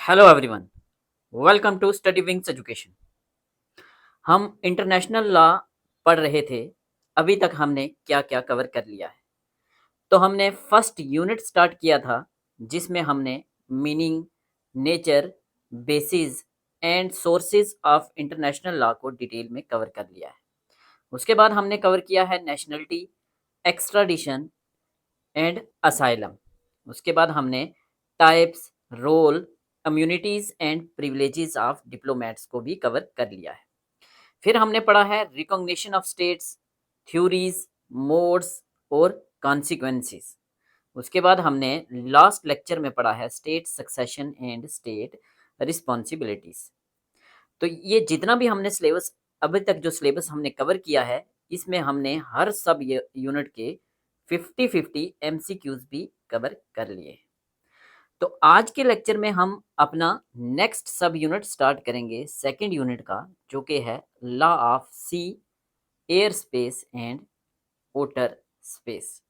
Hello everyone, welcome to study wings education. हम international law पढ़ रहे थे। अभी तक हमने क्या क्या कवर कर लिया है। तो हमने फर्स्ट यूनिट स्टार्ट किया था जिसमें हमने meaning, nature, basis and sources of international law को डिटेल में कवर कर लिया है। उसके बाद हमने कवर किया है नेशनलिटी, एक्स्ट्राडिशन एंड असाइलम। उसके बाद हमने types, role, communities and privileges of diplomats को भी कवर कर लिया है। फिर हमने पढ़ा है recognition of states, theories, modes और कॉन्सिक्वेंसेस। उसके बाद हमने लास्ट लेक्चर में पढ़ा है state succession and state responsibilities. तो ये जितना भी हमने सिलेबस अभी तक जो सिलेबस हमने कवर किया है, इसमें हमने हर सब यूनिट के 50-50 एमसीक्यूज भी कवर कर लिए। तो आज के लेक्चर में हम अपना नेक्स्ट सब यूनिट स्टार्ट करेंगे, सेकंड यूनिट का, जो कि है law of sea, air space and water space.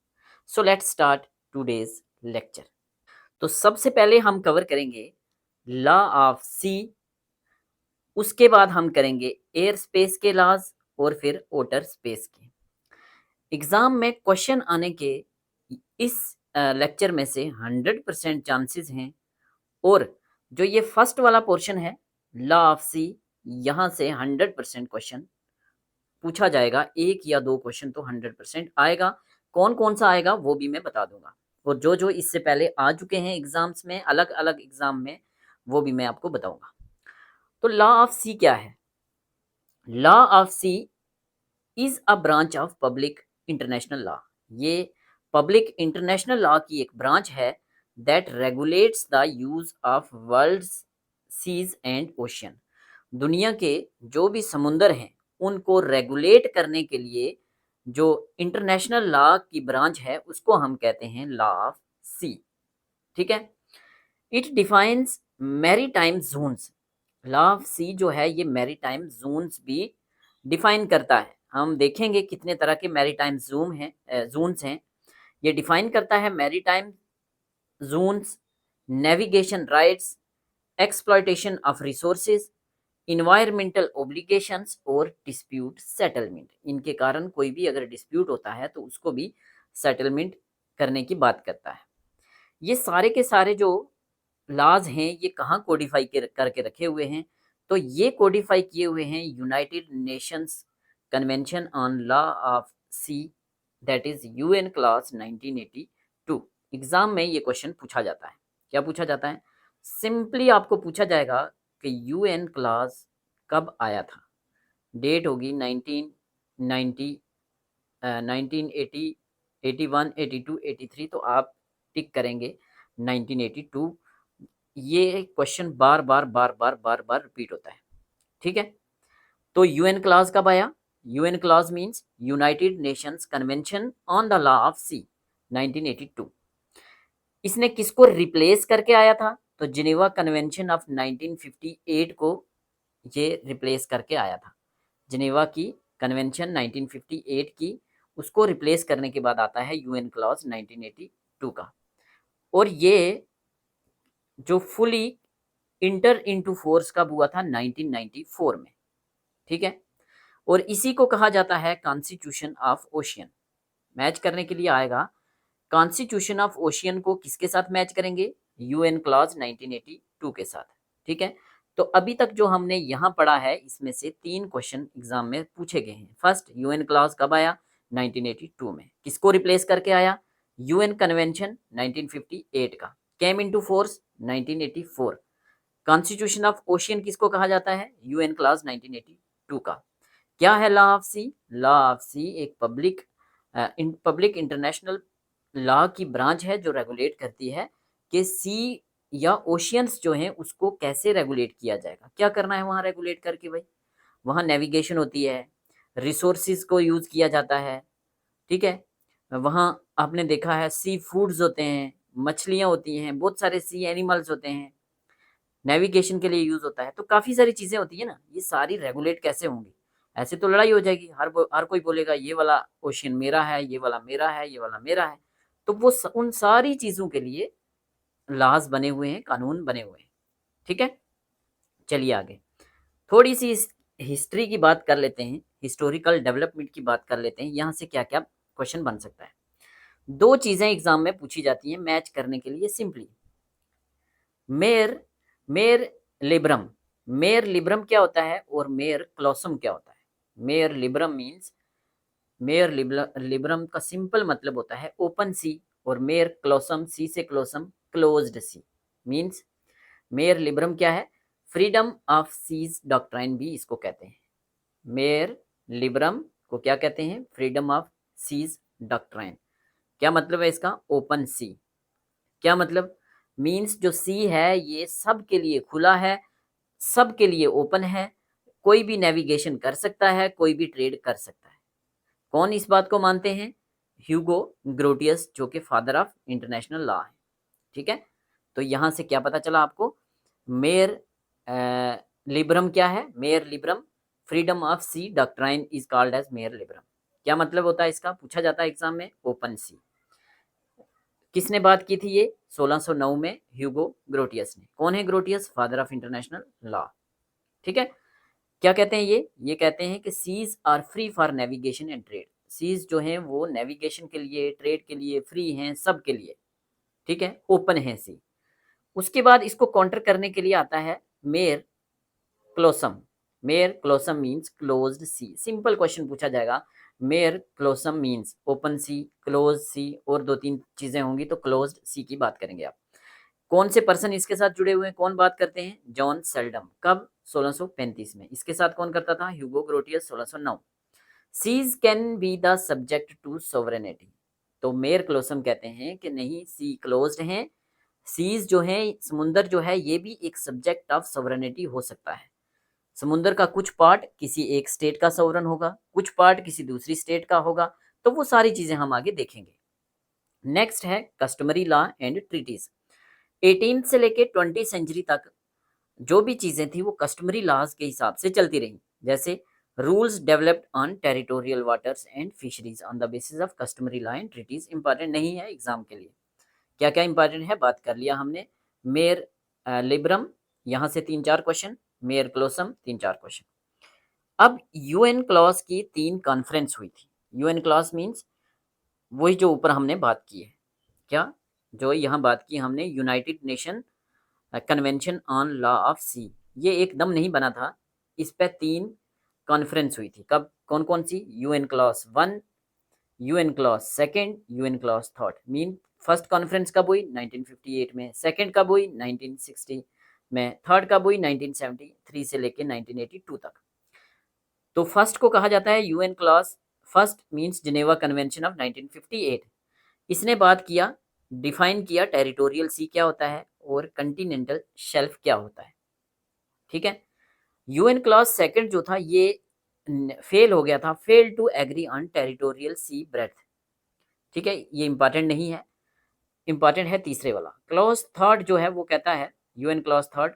So let's start today's lecture. तो सबसे पहले हम कवर करेंगे लॉ ऑफ सी, उसके बाद हम करेंगे एयर स्पेस के लॉज और फिर वाटर स्पेस के। एग्जाम में क्वेश्चन आने के इस लेक्चर में से 100% चांसेस हैं। और जो ये फर्स्ट वाला पोर्शन है लॉ ऑफ सी, यहाँ से 100% क्वेश्चन पूछा जाएगा। एक या दो क्वेश्चन तो 100% आएगा। कौन कौन सा आएगा वो भी मैं बता दूंगा, और जो जो इससे पहले आ चुके हैं एग्जाम्स में, अलग अलग एग्जाम में, वो भी मैं आपको बताऊंगा। तो लॉ ऑफ सी क्या है? Law of sea is a branch of public international law. ये पब्लिक इंटरनेशनल लॉ की एक ब्रांच है that regulates the use of world seas and ocean. दुनिया के जो भी समुंदर हैं उनको रेगुलेट करने के लिए जो इंटरनेशनल लॉ की ब्रांच है उसको हम कहते हैं लॉ ऑफ सी। ठीक है। It defines maritime zones. Law of sea जो है ये मैरीटाइम जोन्स भी डिफाइन करता है। हम देखेंगे कितने तरह के मैरीटाइम जोन्स हैं। ये डिफाइन करता है maritime zones, navigation rights, exploitation of resources, environmental obligations और डिस्प्यूट सेटलमेंट। इनके कारण कोई भी अगर डिस्प्यूट होता है तो उसको भी सेटलमेंट करने की बात करता है। ये सारे के सारे जो लॉज हैं ये कहाँ कोडिफाई करके रखे हुए हैं? तो ये कोडिफाई किए हुए हैं United Nations convention on law of sea, that is UNCLOS 1982। Exam में ये क्वेश्चन पूछा जाता है। क्या पूछा जाता है? सिंपली आपको पूछा जाएगा कि यूएन क्लास कब आया था। डेट होगी 1990, 1980, 81, 82, 83, तो आप टिक करेंगे 1982। ये क्वेश्चन बार बार बार बार बार बार रिपीट होता है। ठीक है। तो यूएन क्लास कब आया? UNCLOS means United Nations convention on the law of sea, 1982। इसने किसको रिप्लेस करके आया था? तो जिनेवा कन्वेंशन ऑफ 1958 को ये रिप्लेस करके आया था। जिनेवा की कन्वेंशन 1958 की, उसको रिप्लेस करने के बाद आता है यूएन क्लॉज 1982 का। और ये जो फुली इंटर इनटू फोर्स कब हुआ था? 1994 में। ठीक है। और इसी को कहा जाता है कॉन्स्टिट्यूशन ऑफ ओशियन। मैच करने के लिए आएगा कॉन्स्टिट्यूशन ऑफ ओशियन को किसके साथ मैच करेंगे? यूएन क्लॉज 1982 के साथ। ठीक है। तो अभी तक जो हमने यहाँ पढ़ा है इसमें से 3 क्वेश्चन एग्जाम में पूछे गए हैं। फर्स्ट, यूएन क्लॉज कब आया? 1982 में। किसको रिप्लेस करके आया? यूएन कन्वेंशन 1958 का। Came into force 1984। Constitution of ocean किसको कहा जाता है? यूएन क्लॉज 1982 का। क्या है law of sea? Law of sea एक पब्लिक इंटरनेशनल लॉ की ब्रांच है जो रेगुलेट करती है कि सी या ओशियंस जो हैं उसको कैसे रेगुलेट किया जाएगा। क्या करना है वहाँ रेगुलेट करके भाई? वहाँ नेविगेशन होती है, रिसोर्सिस को यूज़ किया जाता है। ठीक है। वहाँ आपने देखा है सी फूड्स होते हैं, मछलियाँ होती हैं, बहुत सारे सी एनिमल्स होते हैं, नेविगेशन के लिए यूज़ होता है। तो काफ़ी सारी चीज़ें होती है ना, ये सारी रेगुलेट कैसे होंगी? ऐसे तो लड़ाई हो जाएगी। हर कोई बोलेगा ये वाला ओशियन मेरा है, ये वाला मेरा है, ये वाला मेरा है। तो वो उन सारी चीज़ों के लिए लॉज बने हुए हैं, कानून बने हुए हैं। ठीक है, चलिए आगे थोड़ी सी हिस्ट्री की बात कर लेते हैं, हिस्टोरिकल डेवलपमेंट की बात कर लेते हैं, यहाँ से क्या क्या क्वेश्चन बन सकता है। दो चीजें एग्जाम में पूछी जाती हैं मैच करने के लिए simply. Mayor mayor लिब्रम, mayor liberum क्या होता है और मेयर क्लोसम क्या होता है। मेयर लिब्रम मीन्स, मेयर लिब्रम का सिंपल मतलब होता है ओपन सी, और मेयर क्लोसम, सी से क्लोसम closed C means. Mayor liberum क्या है, फ्रीडम ऑफ सीज डॉक्ट्राइन भी इसको कहते हैं। मेयर लिब्रम को क्या कहते हैं, फ्रीडम ऑफ सीज डॉक्ट्राइन। क्या मतलब है इसका, ओपन सी। क्या मतलब, मीन्स जो सी है ये सब के लिए खुला है, सब के लिए ओपन है, कोई भी नेविगेशन कर सकता है, कोई भी ट्रेड कर सकता है। कौन इस बात को मानते हैं, ह्यूगो ग्रोटियस, जो कि फादर ऑफ इंटरनेशनल लॉ है। ठीक है, तो यहां से क्या पता चला आपको, मेयर लिब्रम क्या है, mare liberum freedom of sea doctrine is called as mare liberum. क्या मतलब होता है इसका, पूछा जाता है एग्जाम में, ओपन सी। किसने बात की थी ये, 1609 में ह्यूगो ग्रोटियस ने। कौन है Grotius, father of international law. ठीक है, क्या कहते हैं ये कहते हैं कि seas are free for navigation and trade. Seas जो हैं वो नेविगेशन के लिए, ट्रेड के लिए फ्री हैं, सब के लिए। ठीक है, ओपन है सी। उसके बाद इसको काउंटर करने के लिए आता है mare clausum. Mayor क्लोसम means closed सी। सिंपल क्वेश्चन पूछा जाएगा, मेयर क्लोसम मीन्स ओपन सी, क्लोज सी, और दो तीन चीजें होंगी तो क्लोज्ड सी की बात करेंगे आप। कौन से पर्सन इसके साथ जुड़े हुए हैं, कौन बात करते हैं, जॉन सेल्डम। कब, 1635 में। इसके साथ कौन करता था, Hugo Grotius, 1609। Seas can be the subject to sovereignty. तो मेयर क्लोसम कहते हैं कि नहीं, सी क्लोज्ड हैं, सीज जो है, समुंदर जो है, ये भी एक सब्जेक्ट ऑफ सोवरेनिटी हो सकता है। समुंदर का कुछ पार्ट किसी एक स्टेट का सोवरन होगा, कुछ पार्ट किसी दूसरी स्टेट का होगा, तो वो सारी चीजें हम आगे देखेंगे। नेक्स्ट है कस्टमरी लॉ एंड ट्रीटीज। 18 से लेके 20 सेंचुरी तक जो भी चीजें थी वो कस्टमरी लॉज के हिसाब से चलती रही। जैसे rules developed on territorial waters and fisheries on the basis of customary law and treaties. Important नहीं है एग्जाम के लिए। क्या क्या इंपॉर्टेंट है बात कर लिया हमने। मेयर लिब्रम, यहाँ से 3-4 क्वेश्चन। Mare clausum, 3-4 question. अब यूएन क्लॉज की 3 कॉन्फ्रेंस हुई थी। यूएन क्लॉज मीन्स वही जो ऊपर हमने बात की है। क्या, जो यहाँ बात की हमने, United Nation Convention on law of sea. ये एकदम नहीं बना था, इस पे 3 कॉन्फ्रेंस हुई थी। कब, कौन कौन सी, UNCLOS 1, UNCLOS second, UNCLOS third. Mean first conference कब हुई, 1958 में। सेकेंड कब हुई, 1960 में। थर्ड कब हुई, 1973 से लेके 1982 तक। तो फर्स्ट को कहा जाता है UN clause first, means Geneva convention of 1958। इसने बात किया, डिफाइन किया टेरिटोरियल सी क्या होता है और कंटिनेंटल शेल्फ क्या होता है। ठीक है, यूएन क्लॉज सेकंड जो था ये फेल हो गया था, fail to agree on territorial sea breadth. ठीक है, ये इंपॉर्टेंट नहीं है, इंपॉर्टेंट है तीसरे वाला। क्लॉज थर्ड जो है वो कहता है, यूएन क्लॉज थर्ड,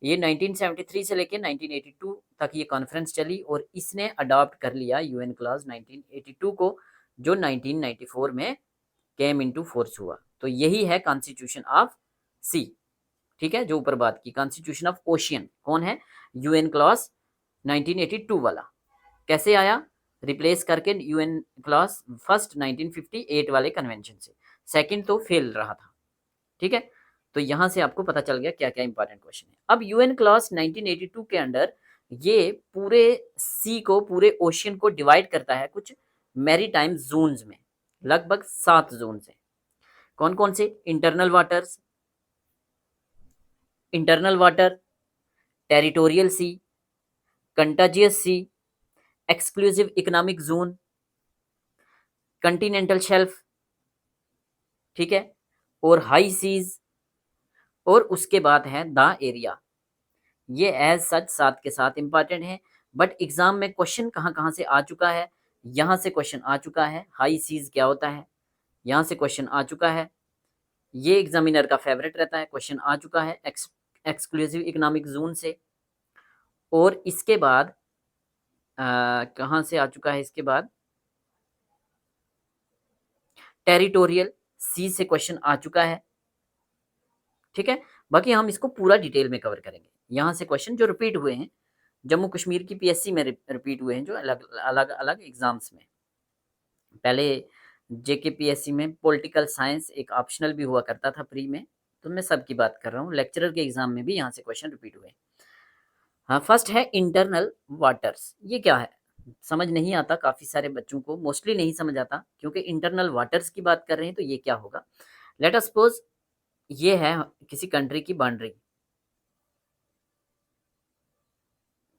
ये 1973 से लेके 1982 तक ये कॉन्फ्रेंस चली और इसने अडॉप्ट कर लिया यूएन क्लॉज 1982 को, जो 1994 में केम इनटू फोर्स हुआ। तो यही है कॉन्स्टिट्यूशन ऑफ सी। ठीक है, जो ऊपर बात की कॉन्स्टिट्यूशन ऑफ ओशियन कौन है, यूएन क्लॉज 1982 वाला। कैसे आया, रिप्लेस करके यूएन क्लॉज फर्स्ट 1958 वाले कन्वेंशन से। सेकंड तो फेल रहा था। ठीक है, तो यहां से आपको पता चल गया क्या क्या इंपॉर्टेंट क्वेश्चन है। अब यूएन क्लॉज 1982 के अंडर ये पूरे सी को, पूरे ओशियन को डिवाइड करता है कुछ मैरीटाइम जोन्स में। लगभग 7 जोन है। कौन कौन से, internal waters, internal water, territorial sea, contiguous sea, exclusive economic zone, continental shelf. ठीक है, और हाई सीज, और उसके बाद है द एरिया। ये एज सच 7 के साथ इंपॉर्टेंट है। बट एग्जाम में क्वेश्चन कहाँ कहाँ से आ चुका है, यहाँ से क्वेश्चन आ चुका है, हाई सीज क्या होता है, यहाँ से क्वेश्चन आ चुका है। ये एग्जामिनर का फेवरेट रहता है, क्वेश्चन आ चुका है एक्सक्लूसिव इकोनॉमिक जोन से। और इसके बाद कहाँ से आ चुका है, इसके बाद टेरिटोरियल सी से क्वेश्चन आ चुका है। ठीक है, बाकी हम इसको पूरा डिटेल में कवर करेंगे। यहाँ से क्वेश्चन जो रिपीट हुए हैं, जम्मू कश्मीर की पीएससी में रिपीट हुए हैं, जो अलग अलग अलग एग्जाम्स में। पहले जेके पीएससी में पॉलिटिकल साइंस एक ऑप्शनल भी हुआ करता था प्री में, तो मैं सबकी बात कर रहा हूँ। लेक्चरर के एग्जाम में भी यहाँ से क्वेश्चन रिपीट हुए। हाँ, फर्स्ट है इंटरनल वाटर्स। ये क्या है, समझ नहीं आता काफ़ी सारे बच्चों को, मोस्टली नहीं समझ आता, क्योंकि इंटरनल वाटर्स की बात कर रहे हैं तो ये क्या होगा। लेट अस सपोज ये है किसी कंट्री की बाउंड्री,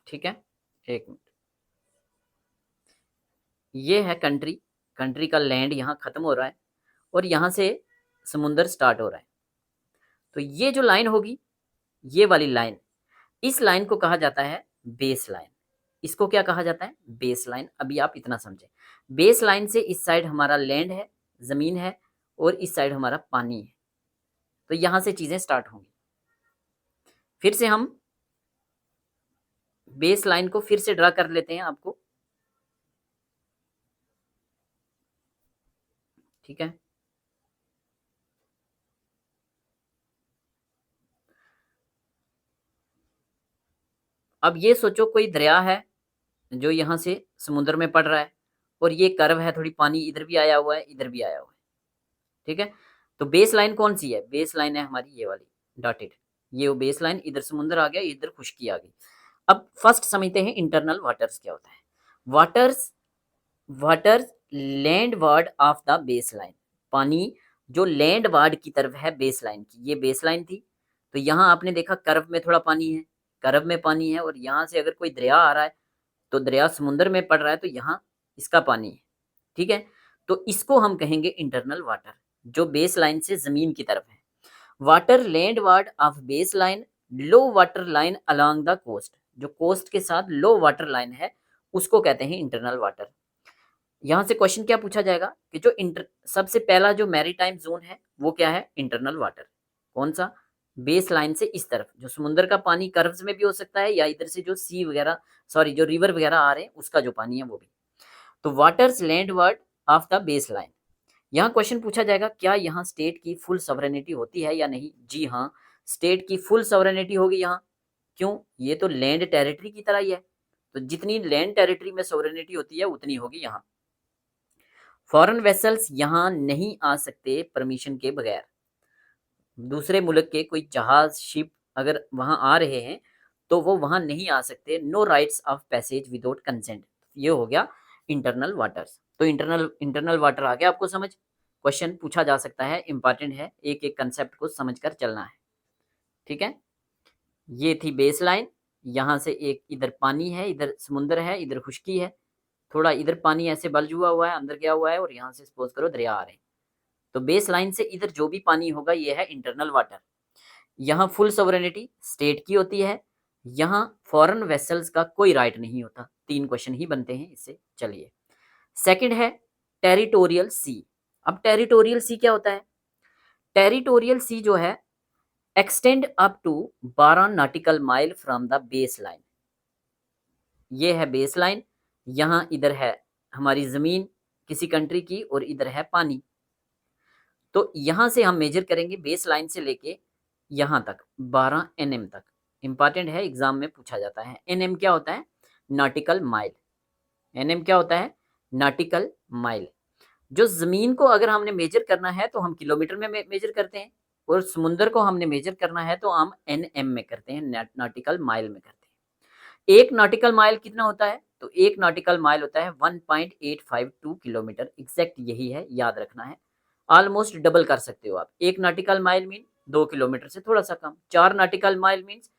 ठीक है, एक मिनट, ये है कंट्री, कंट्री का लैंड यहाँ खत्म हो रहा है और यहाँ से समुंदर स्टार्ट हो रहा है। तो ये जो लाइन होगी, ये वाली लाइन, इस लाइन को कहा जाता है बेस लाइन। इसको क्या कहा जाता है, बेस लाइन। अभी आप इतना समझे, बेस लाइन से इस साइड हमारा लैंड है, जमीन है, और इस साइड हमारा पानी है। तो यहां से चीजें स्टार्ट होंगी। फिर से हम बेस लाइन को फिर से ड्रा कर लेते हैं आपको, ठीक है। अब ये सोचो कोई दरिया है जो यहां से समुद्र में पड़ रहा है, और ये कर्व है, थोड़ी पानी इधर भी आया हुआ है, इधर भी आया हुआ है, ठीक है। तो बेस लाइन कौन सी है, बेस लाइन है हमारी ये वाली डॉटेड, ये वो बेस लाइन, इधर समुद्र आ गया, इधर खुश्की आ गई। अब फर्स्ट समझते हैं इंटरनल वाटर्स क्या होता है। Waters, waters land ward of the base line, पानी जो लैंड वार्ड की तरफ है बेस लाइन की। ये बेस लाइन थी, तो यहाँ आपने देखा कर्व में थोड़ा पानी है, कर्व में पानी है, और यहाँ से अगर कोई दरिया आ रहा है तो दरिया समुद्र में पड़ रहा है, तो यहाँ इसका पानी है, ठीक है। तो इसको हम कहेंगे इंटरनल वाटर, जो बेस लाइन से जमीन की तरफ है। Water landward of base line, low water line along the coast, जो कोस्ट के साथ लो वाटर लाइन है उसको कहते हैं इंटरनल वाटर। यहाँ से क्वेश्चन क्या पूछा जाएगा कि जो सबसे पहला जो मैरीटाइम जोन है वो क्या है, इंटरनल वाटर। कौन सा, बेस लाइन से इस तरफ, जो समुद्र का पानी कर्व्स में भी हो सकता है, या इधर से जो सी वगैरह, सॉरी जो रिवर वगैरह आ रहे हैं उसका जो पानी है वो भी। तो waters landward of the base line. यहाँ क्वेश्चन पूछा जाएगा क्या यहाँ स्टेट की फुल सॉवरेनिटी होती है या नहीं। जी हाँ, स्टेट की फुल सॉवरेनिटी होगी यहाँ। क्यों, ये तो लैंड टेरिटरी की तरह ही है, तो जितनी लैंड टेरिटरी में सॉवरेनिटी होती है उतनी होगी यहाँ। फॉरेन वेसल्स यहाँ नहीं आ सकते परमिशन के बगैर। दूसरे मुल्क के कोई जहाज, शिप अगर वहां आ रहे हैं तो वो वहां नहीं आ सकते। No rights of passage without consent. ये हो गया इंटरनल वाटर्स। तो इंटरनल इंटरनल वाटर आ गया आपको समझ। क्वेश्चन पूछा जा सकता है, इंपॉर्टेंट है, एक एक कंसेप्ट को समझकर चलना है, ठीक है। ये थी बेस लाइन, यहाँ से एक इधर पानी है, इधर समुद्र है, इधर खुश्की है, थोड़ा इधर पानी ऐसे बल्ज हुआ है, अंदर गया हुआ है, और यहाँ से सपोज करो दरिया आ रहे हैं। तो बेस लाइन से इधर जो भी पानी होगा ये है इंटरनल वाटर। यहाँ फुल सॉवरेनिटी स्टेट की होती है, यहाँ फॉरेन वेसल्स का कोई राइट नहीं होता। तीन क्वेश्चन ही बनते हैं इससे। चलिए, सेकंड है टेरिटोरियल सी। अब टेरिटोरियल सी क्या होता है, टेरिटोरियल सी जो है extend up to 12 nautical mile from the base line. ये है बेस लाइन, यहाँ इधर है हमारी जमीन किसी कंट्री की, और इधर है पानी। तो यहां से हम मेजर करेंगे बेस लाइन से लेके यहां तक 12 एनएम तक। इंपॉर्टेंट है, एग्जाम में पूछा जाता है। एनएम क्या होता है, नॉटिकल माइल। एनएम क्या होता है, नॉटिकल माइल। जो जमीन को अगर हमने मेजर करना है तो हम किलोमीटर में मेजर करते हैं, और समुद्र को हमने मेजर करना है तो हम एनएम में करते हैं, नॉटिकल माइल में करते हैं। एक नॉटिकल माइल कितना होता है, तो एक नॉटिकल माइल होता है 1.852 किलोमीटर। एग्जैक्ट यही है, याद रखना है। ऑलमोस्ट डबल कर सकते हो आप। एक नॉटिकल माइल मीन 2 किलोमीटर से थोड़ा सा कम, 4 नॉटिकल माइल मीन्स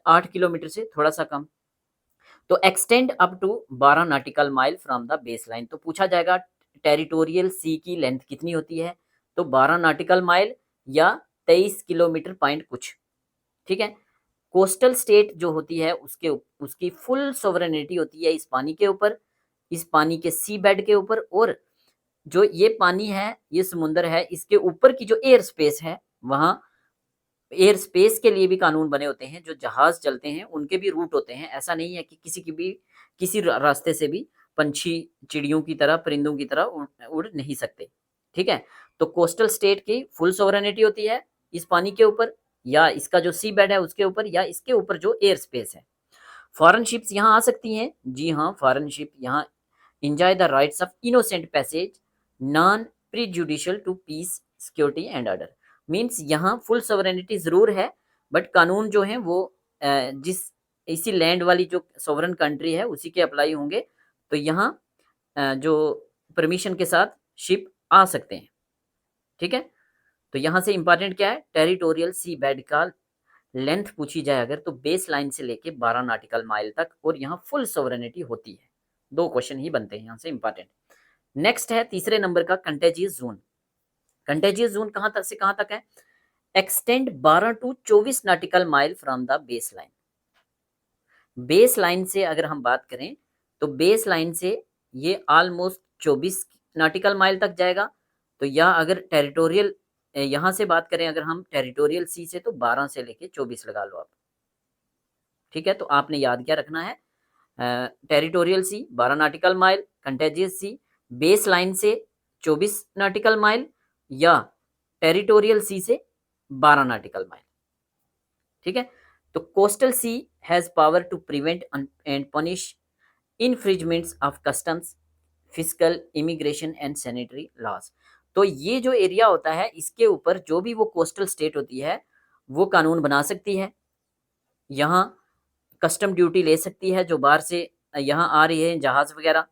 8 किलोमीटर से थोड़ा सा कम। तो extend up to 12 nautical mile from the base line. तो पूछा जाएगा टेरिटोरियल सी की लेंथ कितनी होती है, तो 12 नॉटिकल माइल या 23 किलोमीटर पॉइंट कुछ, ठीक है। कोस्टल स्टेट जो होती है उसकी फुल सोवरेनिटी होती है इस पानी के ऊपर, इस पानी के सी बेड के ऊपर, और जो ये पानी है, ये समुंदर है, इसके ऊपर की जो एयर स्पेस है, वहाँ एयर स्पेस के लिए भी कानून बने होते हैं। जो जहाज चलते हैं उनके भी रूट होते हैं। ऐसा नहीं है कि किसी रास्ते से भी पंछी चिड़ियों की तरह, परिंदों की तरह उड़ नहीं सकते, ठीक है। तो कोस्टल स्टेट की फुल सोवरेनिटी होती है इस पानी के ऊपर, या इसका जो सी बेड है उसके ऊपर, या इसके ऊपर जो एयर स्पेस है। फॉरेन शिप्स यहाँ आ सकती हैं, जी हाँ, फॉरेन शिप यहाँ enjoy the rights of innocent passage, non prejudicial to peace, security and order। Means यहाँ फुल सॉवरेनिटी जरूर है, बट कानून जो है वो जिस इसी लैंड वाली जो सॉवरन कंट्री है उसी के अप्लाई होंगे। तो यहाँ जो परमिशन के साथ शिप आ सकते हैं, ठीक है। तो यहाँ से इंपॉर्टेंट क्या है, टेरिटोरियल सी बेड का लेंथ पूछी जाए अगर, तो बेस लाइन से लेके 12 नॉटिकल माइल तक, और यहाँ फुल सॉवरेनिटी होती है। 2 क्वेश्चन ही बनते हैं यहाँ से इंपॉर्टेंट। नेक्स्ट है तीसरे नंबर का कंटेजियस जोन। कंटेजियस जोन कहाँ तक से कहाँ तक है, extend 12 to 24 nautical mile from the base line. Base line से अगर हम बात करें तो बेस लाइन से ये ऑलमोस्ट 24 नॉटिकल माइल तक जाएगा। तो या अगर टेरिटोरियल यहाँ से बात करें अगर हम टेरिटोरियल सी से, तो 12 से लेके 24 लगा लो आप, ठीक है। तो आपने याद क्या रखना है, territorial sea 12 nautical mile, contiguous sea base line से 24 नॉटिकल माइल, या टेरिटोरियल सी से 12 नॉटिकल माइल, ठीक है। तो coastal sea has power to prevent and punish infringements of customs, physical, immigration and sanitary laws. तो ये जो एरिया होता है इसके ऊपर जो भी वो कोस्टल स्टेट होती है वो कानून बना सकती है, यहाँ कस्टम ड्यूटी ले सकती है जो बाहर से यहाँ आ रही है जहाज वगैरह।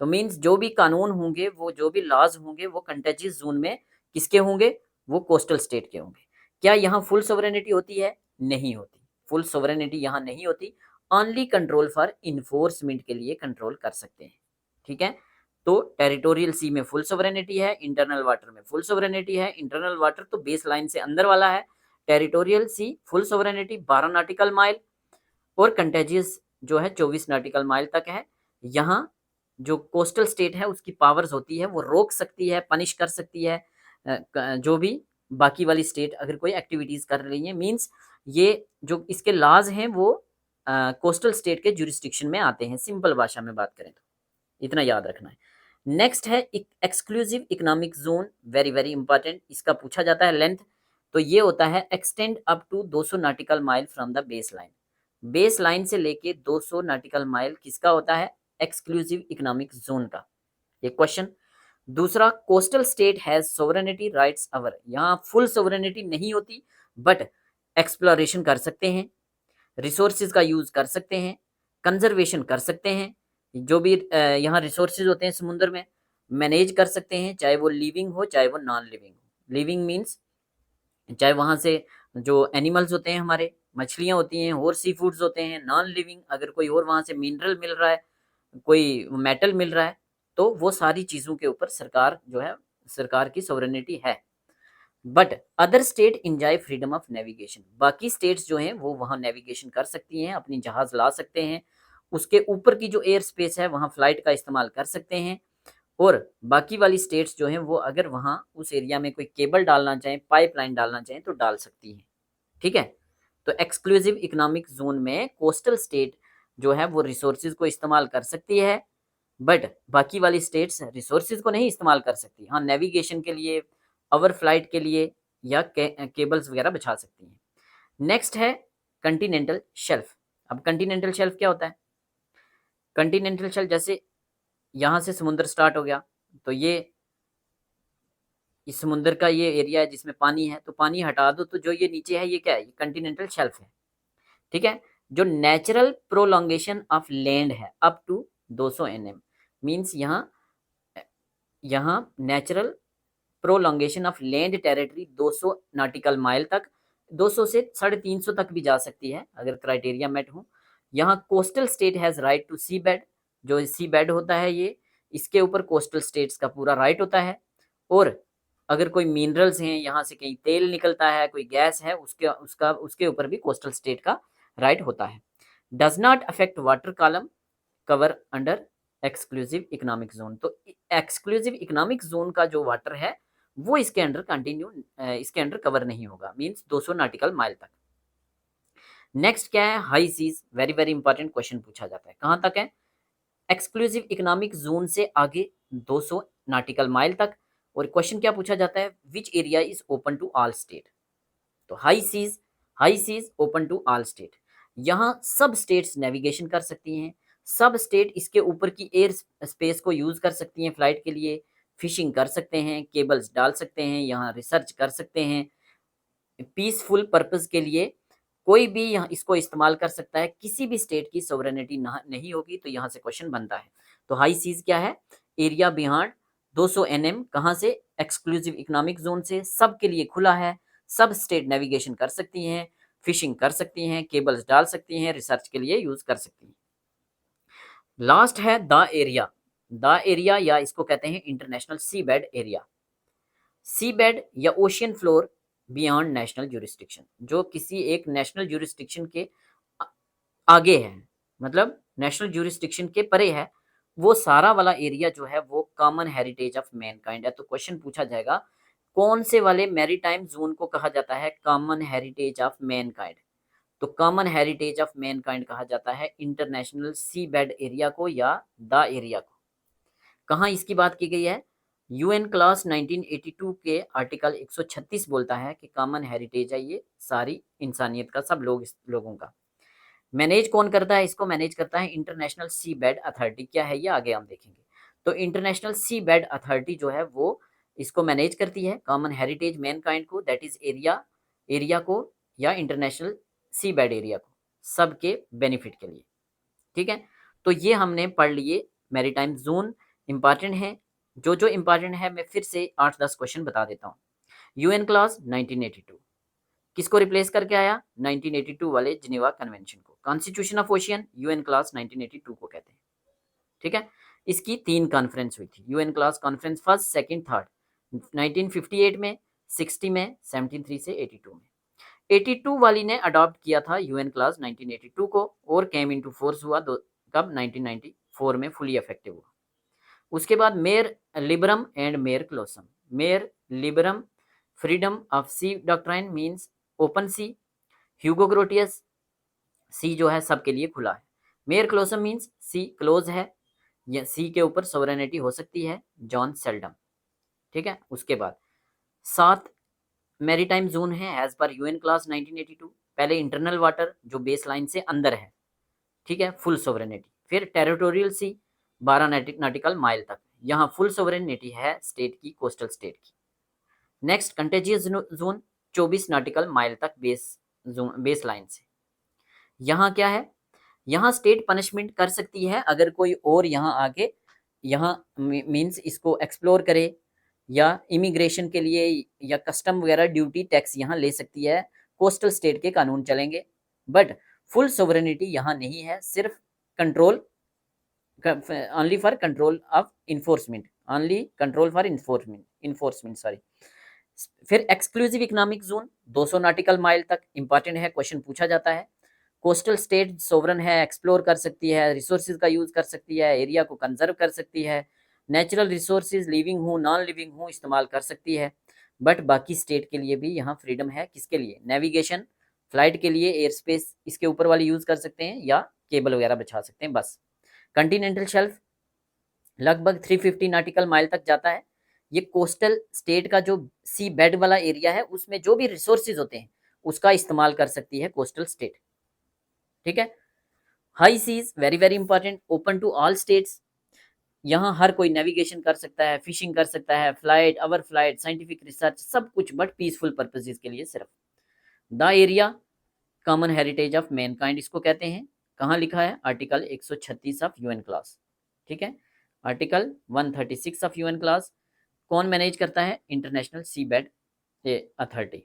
तो मीन्स जो भी कानून होंगे, वो जो भी लॉज होंगे, वो कंटेजियस जोन में किसके होंगे, वो कोस्टल स्टेट के होंगे। क्या यहाँ फुल सोवरेनिटी होती है, नहीं होती, फुल सोवरेनिटी यहाँ नहीं होती, ओनली कंट्रोल फॉर इन्फोर्समेंट के लिए कंट्रोल कर सकते हैं, ठीक है। तो टेरिटोरियल सी में फुल सोवरेनिटी है, इंटरनल वाटर में फुल सोवरेनिटी है। इंटरनल वाटर तो बेस लाइन से अंदर वाला है, टेरिटोरियल सी फुल सोवरेनिटी 12 नॉटिकल माइल, और कंटेजियस जो है 24 नॉटिकल माइल तक है। यहाँ जो कोस्टल स्टेट है उसकी पावर्स होती है, वो रोक सकती है, पनिश कर सकती है जो भी बाकी वाली स्टेट अगर कोई एक्टिविटीज कर रही है। मींस ये जो इसके लॉज हैं वो कोस्टल स्टेट के जुरिस्डिक्शन में आते हैं, सिंपल भाषा में बात करें तो इतना याद रखना है। नेक्स्ट है exclusive economic zone, very very important, इसका पूछा जाता है लेंथ। तो ये होता है extend up to 200 nautical mile from the base line. Base line से लेके 200 नॉटिकल माइल किसका होता है, एक्सक्लूसिव इकोनॉमिक जोन का, ये क्वेश्चन। दूसरा, coastal state has sovereignty rights over, यहाँ फुल सोवरेनिटी नहीं होती, बट एक्सप्लोरेशन कर सकते हैं, रिसोर्सेज का यूज कर सकते हैं, कंजर्वेशन कर सकते हैं, जो भी यहाँ रिसोर्सेज होते हैं समुद्र में मैनेज कर सकते हैं, चाहे वो लिविंग हो चाहे वो नॉन लिविंग हो। लिविंग मीन्स चाहे वहाँ से जो एनिमल्स होते हैं हमारे, मछलियाँ होती हैं और सी फूड्स होते हैं। नॉन लिविंग अगर कोई और वहाँ से मिनरल मिल रहा है, कोई मेटल मिल रहा है, तो वो सारी चीज़ों के ऊपर सरकार जो है, सरकार की सोवरेनिटी है। But other state enjoy freedom of navigation, बाकी स्टेट्स जो हैं वो वहाँ नेविगेशन कर सकती हैं, अपनी जहाज ला सकते हैं, उसके ऊपर की जो एयर स्पेस है वहाँ फ्लाइट का इस्तेमाल कर सकते हैं। और बाकी वाली स्टेट्स जो हैं वो अगर वहाँ उस एरिया में कोई केबल डालना चाहें, पाइपलाइन डालना चाहें तो डाल सकती हैं, ठीक है। तो एक्सक्लूसिव इकोनॉमिक जोन में कोस्टल स्टेट जो है वो रिसोर्सेज को इस्तेमाल कर सकती है, बट बाकी वाली स्टेट्स रिसोर्सेज को नहीं इस्तेमाल कर सकती। हाँ, नेविगेशन के लिए, ओवर फ्लाइट के लिए, या केबल्स वगैरह बिछा सकती हैं। नेक्स्ट है कंटिनेंटल शेल्फ। अब कंटिनेंटल शेल्फ क्या होता है, कंटिनेंटल शेल्फ जैसे यहाँ से समुद्र स्टार्ट हो गया, तो ये इस समुद्र का ये एरिया है जिसमें पानी है, तो पानी हटा दो तो जो ये नीचे है ये क्या है, ये कंटिनेंटल शेल्फ है, ठीक है। जो नेचुरल प्रोलॉन्गेशन ऑफ लैंड है अप टू 200 nm, मीन्स यहाँ natural prolongation of land territory 200 nautical mile तक, 200 से 350 तक भी जा सकती है अगर क्राइटेरिया मेट हो। यहाँ coastal state has right to sea bed, जो सी बेड होता है ये, इसके ऊपर कोस्टल स्टेट्स का पूरा राइट होता है। और अगर कोई मिनरल्स हैं, यहाँ से कहीं तेल निकलता है, कोई गैस है, उसके ऊपर भी कोस्टल स्टेट का राइट होता है। Does not affect water column cover under exclusive economic zone. तो एक्सक्लूसिव इकोनॉमिक जोन का जो वाटर है वो इसके अंडर कवर नहीं होगा, मींस 200 नॉटिकल माइल तक। नेक्स्ट क्या है, high seas, very very important question पूछा जाता है, कहां तक है, एक्सक्लूसिव इकोनॉमिक जोन से आगे 200 नॉटिकल माइल तक। और क्वेश्चन क्या पूछा जाता है, which area is open to all state. तो high seas open to all state, यहाँ सब स्टेट्स नेविगेशन कर सकती हैं, सब स्टेट इसके ऊपर की एयर स्पेस को यूज कर सकती हैं फ्लाइट के लिए, फिशिंग कर सकते हैं, केबल्स डाल सकते हैं, यहाँ रिसर्च कर सकते हैं, पीसफुल पर्पस के लिए कोई भी यहाँ इसको इस्तेमाल कर सकता है, किसी भी स्टेट की सोवरेनिटी नहीं होगी। तो यहाँ से क्वेश्चन बनता है। तो हाई सीज क्या है? एरिया बियॉन्ड 200 NM, कहाँ से? एक्सक्लूसिव इकोनॉमिक जोन से, सबके लिए खुला है, सब स्टेट नेविगेशन कर सकती हैं, फिशिंग कर सकती हैं, केबल्स डाल सकती हैं, रिसर्च के लिए यूज कर सकती हैं। लास्ट है द एरिया। द एरिया या इसको कहते हैं इंटरनेशनल सी बेड एरिया। सी बेड या ocean floor beyond national jurisdiction, जो किसी एक नेशनल ज्यूरिस्डिक्शन के आगे है, मतलब नेशनल ज्यूरिस्डिक्शन के परे है, वो सारा वाला एरिया जो है वो कॉमन हेरिटेज ऑफ मैनकाइंड है। तो क्वेश्चन पूछा जाएगा कौन से वाले मैरीटाइम जोन को कहा जाता है कॉमन हेरिटेज ऑफ मैनकाइंड? तो कॉमन हेरिटेज ऑफ मैनकाइंड कहा जाता है इंटरनेशनल सी बेड एरिया को या द एरिया को। कहाँ इसकी बात की गई है? यूएन क्लास 1982 के आर्टिकल 136 बोलता है कि कॉमन हेरिटेज है ये सारी इंसानियत का, सब लोगों का। मैनेज कौन करता है इसको? मैनेज करता है इंटरनेशनल सी बेड अथॉरिटी। क्या है ये आगे हम देखेंगे। तो इंटरनेशनल सी बेड अथॉरिटी जो है वो इसको मैनेज करती है कॉमन हेरिटेज मैनकाइंड को, दैट इज एरिया को या इंटरनेशनल सी बेड एरिया को, सबके बेनिफिट के लिए। ठीक है, तो ये हमने पढ़ लिए मैरीटाइम जोन। इंपॉर्टेंट है, जो इंपॉर्टेंट है मैं फिर से 8-10 क्वेश्चन बता देता हूँ। यूएन क्लास 1982 किसको रिप्लेस करके आया? 1982 वाले जिनेवा कन्वेंशन को। Constitution of ocean UN class 1982 को कहते हैं। ठीक है, इसकी 3 कॉन्फ्रेंस हुई थी, UN class conference first, second, third, 1958 में, 60 में, 73 से 82 में। 82 वाली ने अडॉप्ट किया था यूएन क्लास 1982 को और केम इनटू फोर्स हुआ कब? 1994 में फुली इफेक्टिव हुआ। उसके बाद mare liberum and mare clausum. Mare liberum freedom of sea doctrine means open sea. Hugo Grotius sea जो है सबके लिए खुला है। Mare clausum means sea close है, या सी के ऊपर सोवरेनिटी हो सकती है, जॉन सेल्डम। ठीक है, उसके बाद 7 मैरीटाइम जोन है एज पर यूएन क्लास 1982। पहले इंटरनल वाटर जो बेस लाइन से अंदर है, ठीक है, फुल सोवरेनिटी। फिर टेरिटोरियल सी 12 नॉटिकल माइल तक, यहाँ फुल सोवरेनिटी है स्टेट की, कोस्टल स्टेट की। Next contagious zone 24 nautical mile तक बेस लाइन से। यहाँ क्या है? यहाँ स्टेट पनिशमेंट कर सकती है अगर कोई और यहाँ आके यहाँ मीन्स इसको एक्सप्लोर करे, या इमिग्रेशन के लिए या कस्टम वगैरह ड्यूटी टैक्स यहाँ ले सकती है, कोस्टल स्टेट के कानून चलेंगे। बट फुल सोवरेनिटी यहाँ नहीं है, सिर्फ control, only for control of enforcement, only control for enforcement sorry. फिर exclusive economic zone 200 nautical mile तक, इंपॉर्टेंट है, क्वेश्चन पूछा जाता है। कोस्टल स्टेट सोवरन है, एक्सप्लोर कर सकती है, रिसोर्सेज का यूज कर सकती है, एरिया को कंजर्व कर सकती है, नेचुरल रिसोर्सेज लिविंग हो नॉन लिविंग हो इस्तेमाल कर सकती है। बट बाकी स्टेट के लिए भी यहाँ फ्रीडम है, किसके लिए? नेविगेशन, फ्लाइट के लिए एयर स्पेस इसके ऊपर वाली यूज कर सकते हैं या केबल वगैरह बिछा सकते हैं, बस। कंटिनेंटल शेल्फ लगभग 350 नॉटिकल माइल तक जाता है। ये कोस्टल स्टेट का जो सी बेड वाला एरिया है उसमें जो भी रिसोर्सेज होते हैं उसका इस्तेमाल कर सकती है कोस्टल स्टेट। ठीक है, high seas very very important, open to all states, यहाँ हर कोई नेविगेशन कर सकता है, फिशिंग कर सकता है, फ्लाइट, अवर फ्लाइट, साइंटिफिक रिसर्च, सब कुछ, बट पीसफुल पर्पसेस के लिए सिर्फ। The area common heritage of Mankind इसको कहते हैं। कहाँ लिखा है? Article 136 of UN class. ठीक है, आर्टिकल 136 ऑफ यूएन क्लास। कौन मैनेज करता है? International sea bed authority.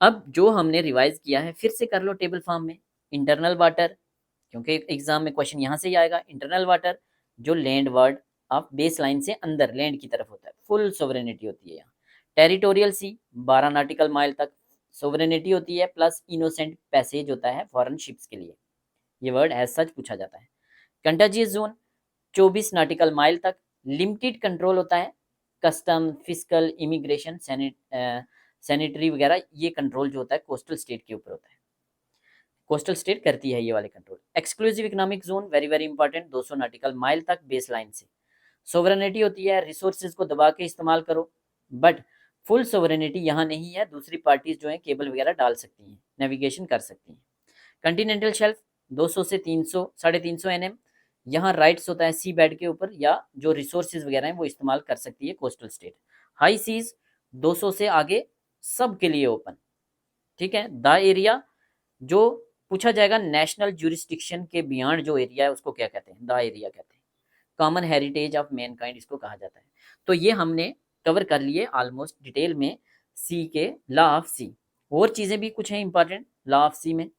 अब जो हमने रिवाइज किया है फिर से कर लो टेबल फॉर्म में। इंटरनल वाटर, क्योंकि एग्जाम में क्वेश्चन यहाँ से ही आएगा। इंटरनल वाटर जो land word of base line से अंदर लैंड की तरफ होता है, फुल सोवरेनिटी होती है यहाँ। टेरिटोरियल सी 12 नॉटिकल माइल तक सोवरेनिटी होती है, प्लस इनोसेंट पैसेज होता है फॉरेन शिप्स के लिए, ये वर्ड एज सच पूछा जाता है। कंटाजियस जोन 24 नॉटिकल माइल तक, लिमिटेड कंट्रोल होता है, कस्टम, फिजिकल, इमिग्रेशन, सैनिटरी वगैरह, ये कंट्रोल जो होता है कोस्टल स्टेट के ऊपर होता है, कोस्टल स्टेट करती है ये वाले control. Exclusive economic zone very very important, 200 nautical mile तक बेस लाइन से। सोवरेनिटी होती है, रिसोर्सेज को दबा के इस्तेमाल करो, बट फुल सोवरेनिटी यहाँ नहीं है, दूसरी पार्टीज जो है केबल वगैरह डाल सकती हैं, नेविगेशन कर सकती हैं। कंटिनेंटल शेल्फ 200 से 300 350 एनएम, यहाँ राइट्स होता है सी बेड के ऊपर, या जो रिसोर्सेज वगैरह हैं वो इस्तेमाल कर सकती है कोस्टल स्टेट। हाई सीज 200 से आगे सब के लिए ओपन, ठीक है। द एरिया जो पूछा जाएगा नेशनल ज्यूरिस्डिक्शन के बियॉन्ड जो एरिया है उसको क्या कहते हैं, द एरिया कहते हैं। कॉमन हेरिटेज ऑफ मैनकाइंड इसको कहा जाता है। तो ये हमने कवर कर लिए ऑलमोस्ट डिटेल में सी के लॉ ऑफ सी। और चीज़ें भी कुछ हैं इंपॉर्टेंट लॉ ऑफ सी में,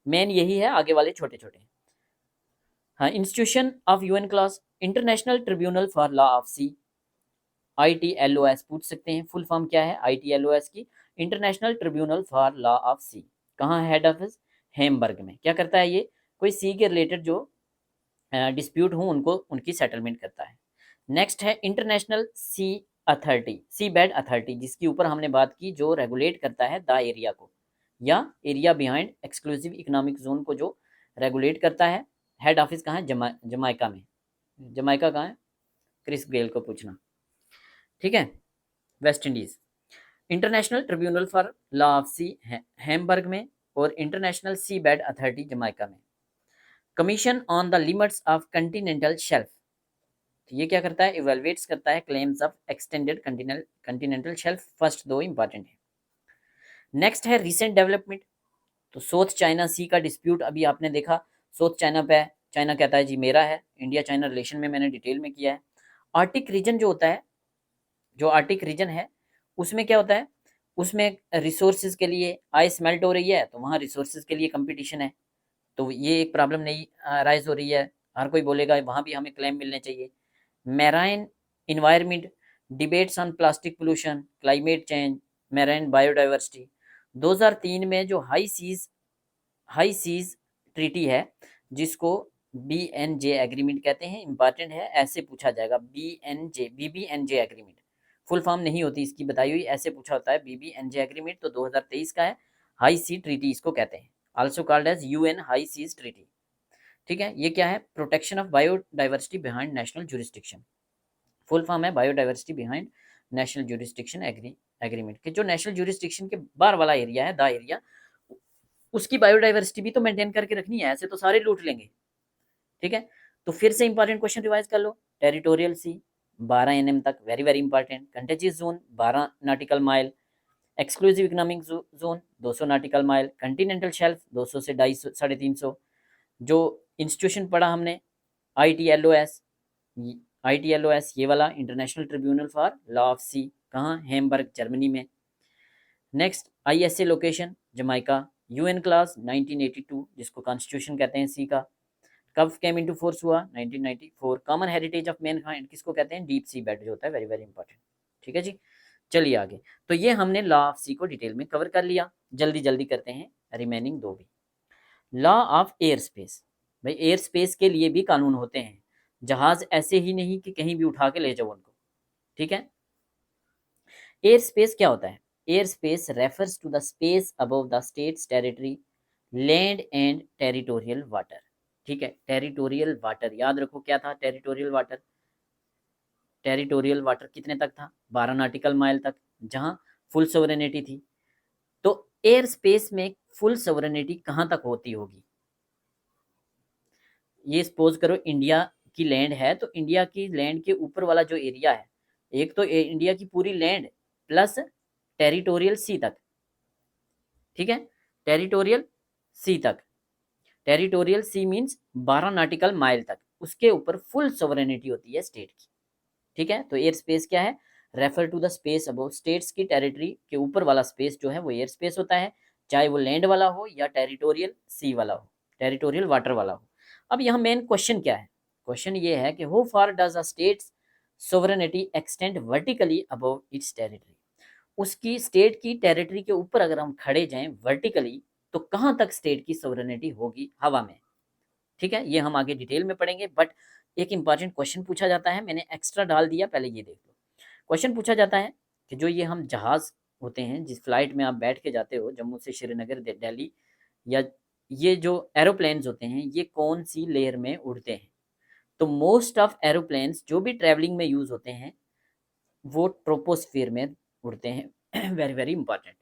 मेन यही है, आगे वाले छोटे छोटे। हाँ, institution of UNCLOS, international tribunal for law of sea, ITLOS पूछ सकते हैं, फुल फॉर्म क्या है ITLOS की, international tribunal for law of sea. कहाँ है हेड ऑफिस, हेमबर्ग में। क्या करता है ये, कोई सी के रिलेटेड जो डिस्प्यूट हो उनको उनकी सेटलमेंट करता है। नेक्स्ट है इंटरनेशनल सी अथॉरिटी, सी बेड अथॉरिटी, जिसके ऊपर हमने बात की, जो रेगुलेट करता है द एरिया को, या area behind exclusive economic zone को जो रेगुलेट करता है। हेड ऑफिस कहाँ है, जमाइका में। जमाइका कहाँ है, क्रिस गेल को पूछना, ठीक है, West Indies. International tribunal for law of sea Hamburg में, और international sea bed authority Jamaica में। Commission on the limits of continental shelf, ये क्या करता है, इवेलुएट्स करता है claims of extended continental shelf. First दो इंपॉर्टेंट है। नेक्स्ट है रीसेंट डेवलपमेंट, तो साउथ चाइना सी का डिस्प्यूट अभी आपने देखा, साउथ चाइना पे चाइना कहता है जी मेरा है, इंडिया चाइना रिलेशन में मैंने डिटेल में किया है। आर्टिक रीजन जो होता है, जो आर्टिक रीजन है उसमें क्या होता है, उसमें रिसोर्सेज के लिए आइस मेल्ट हो रही है, तो वहाँ रिसोर्सेज के लिए कंपटीशन है, तो ये एक प्रॉब्लम नहीं राइज हो रही है। हर कोई बोलेगा वहाँ भी हमें क्लेम मिलने चाहिए। Marine environment, debates on plastic pollution, climate change, marine biodiversity. 2003 में जो हाई सीज ट्रीटी है, जिसको BNJ एग्रीमेंट कहते हैं, इंपॉर्टेंट है, ऐसे पूछा जाएगा, BBNJ एग्रीमेंट। फुल फॉर्म नहीं होती इसकी बताई हुई, ऐसे पूछा होता है BBNJ एग्रीमेंट, तो 2023 का है। हाई सी ट्रीटी इसको कहते हैं, also called as UN high seas treaty, ठीक है। ये क्या है, protection of biodiversity behind national jurisdiction. Full form है biodiversity behind national jurisdiction agreement, के जो नेशनल ज्यूरिस्डिक्शन के बाहर वाला एरिया है, द एरिया, उसकी बायोडाइवर्सिटी भी तो मेंटेन करके रखनी है, ऐसे तो सारे लूट लेंगे, ठीक है। तो फिर से इंपॉर्टेंट क्वेश्चन रिवाइज कर लो। टेरिटोरियल सी 12 NM तक, very very important. Contagious zone 12 nautical mile, exclusive economic zone 200 nautical mile, Continental shelf 200 से 250 350। जो इंस्टीट्यूशन पढ़ा हमने ITLOS, ये वाला international tribunal for law of sea, कहाँ, हेमबर्ग जर्मनी में। Next ISA location Jamaica, UN CLOS 1982 जिसको कॉन्स्टिट्यूशन कहते हैं सी का, कब केम इनटू फोर्स हुआ, 1994। कॉमन हेरिटेज ऑफ मैनकाइंड किसको कहते हैं, डीप सी बेड जो होता है, वेरी वेरी इंपॉर्टेंट, ठीक है जी। चलिए आगे, तो ये हमने लॉ ऑफ सी को डिटेल में कवर कर लिया। जल्दी जल्दी करते हैं रिमेनिंग दो भी। लॉ ऑफ एयर स्पेस, भाई एयर स्पेस के लिए भी कानून होते हैं, जहाज ऐसे ही नहीं कि कहीं भी उठा के ले जाओ उनको, ठीक है। एयर स्पेस क्या होता है, air space refers to the space above the state's territory, land and territorial water, ठीक है। टेरिटोरियल वाटर याद रखो क्या था, टेरिटोरियल वाटर, टेरिटोरियल वाटर कितने तक था, 12 नॉटिकल माइल तक, जहां फुल सोवरेनिटी थी। तो एयर स्पेस में फुल सोवरेनिटी कहां तक होती होगी, ये सपोज करो इंडिया की लैंड है, तो इंडिया की लैंड के ऊपर वाला जो एरिया है, एक तो इंडिया की पूरी लैंड प्लस टेरिटोरियल सी तक, ठीक है, टेरिटोरियल सी तक, territorial sea means 12 nautical mile तक, उसके ऊपर फुल सोवरेनिटी होती है स्टेट की, ठीक है। तो एयर स्पेस क्या है, refer to the space above states की टेरिटरी के ऊपर वाला स्पेस जो है वो एयर स्पेस होता है, चाहे वो लैंड वाला हो या टेरिटोरियल सी वाला हो, टेरिटोरियल वाटर वाला हो। अब यहाँ मेन क्वेश्चन क्या है, क्वेश्चन ये है कि how far does a states sovereignty extend vertically above its territory, उसकी स्टेट की टेरिटरी के ऊपर अगर हम खड़े जाएं वर्टिकली, तो कहाँ तक स्टेट की सोवरेनिटी होगी हवा में, ठीक है। ये हम आगे डिटेल में पढ़ेंगे, बट एक इंपॉर्टेंट क्वेश्चन पूछा जाता है, मैंने एक्स्ट्रा डाल दिया, पहले ये देख लो। क्वेश्चन पूछा जाता है कि जो ये हम जहाज होते हैं, जिस फ्लाइट में आप बैठ के जाते हो जम्मू से श्रीनगर दिल्ली, या ये जो एरोप्लेन्स होते हैं ये कौन सी लेयर में उड़ते हैं। तो मोस्ट ऑफ एरोप्लेन्स जो भी ट्रैवलिंग में यूज होते हैं वो ट्रोपोस्फियर में उड़ते हैं वेरी वेरी इंपॉर्टेंट।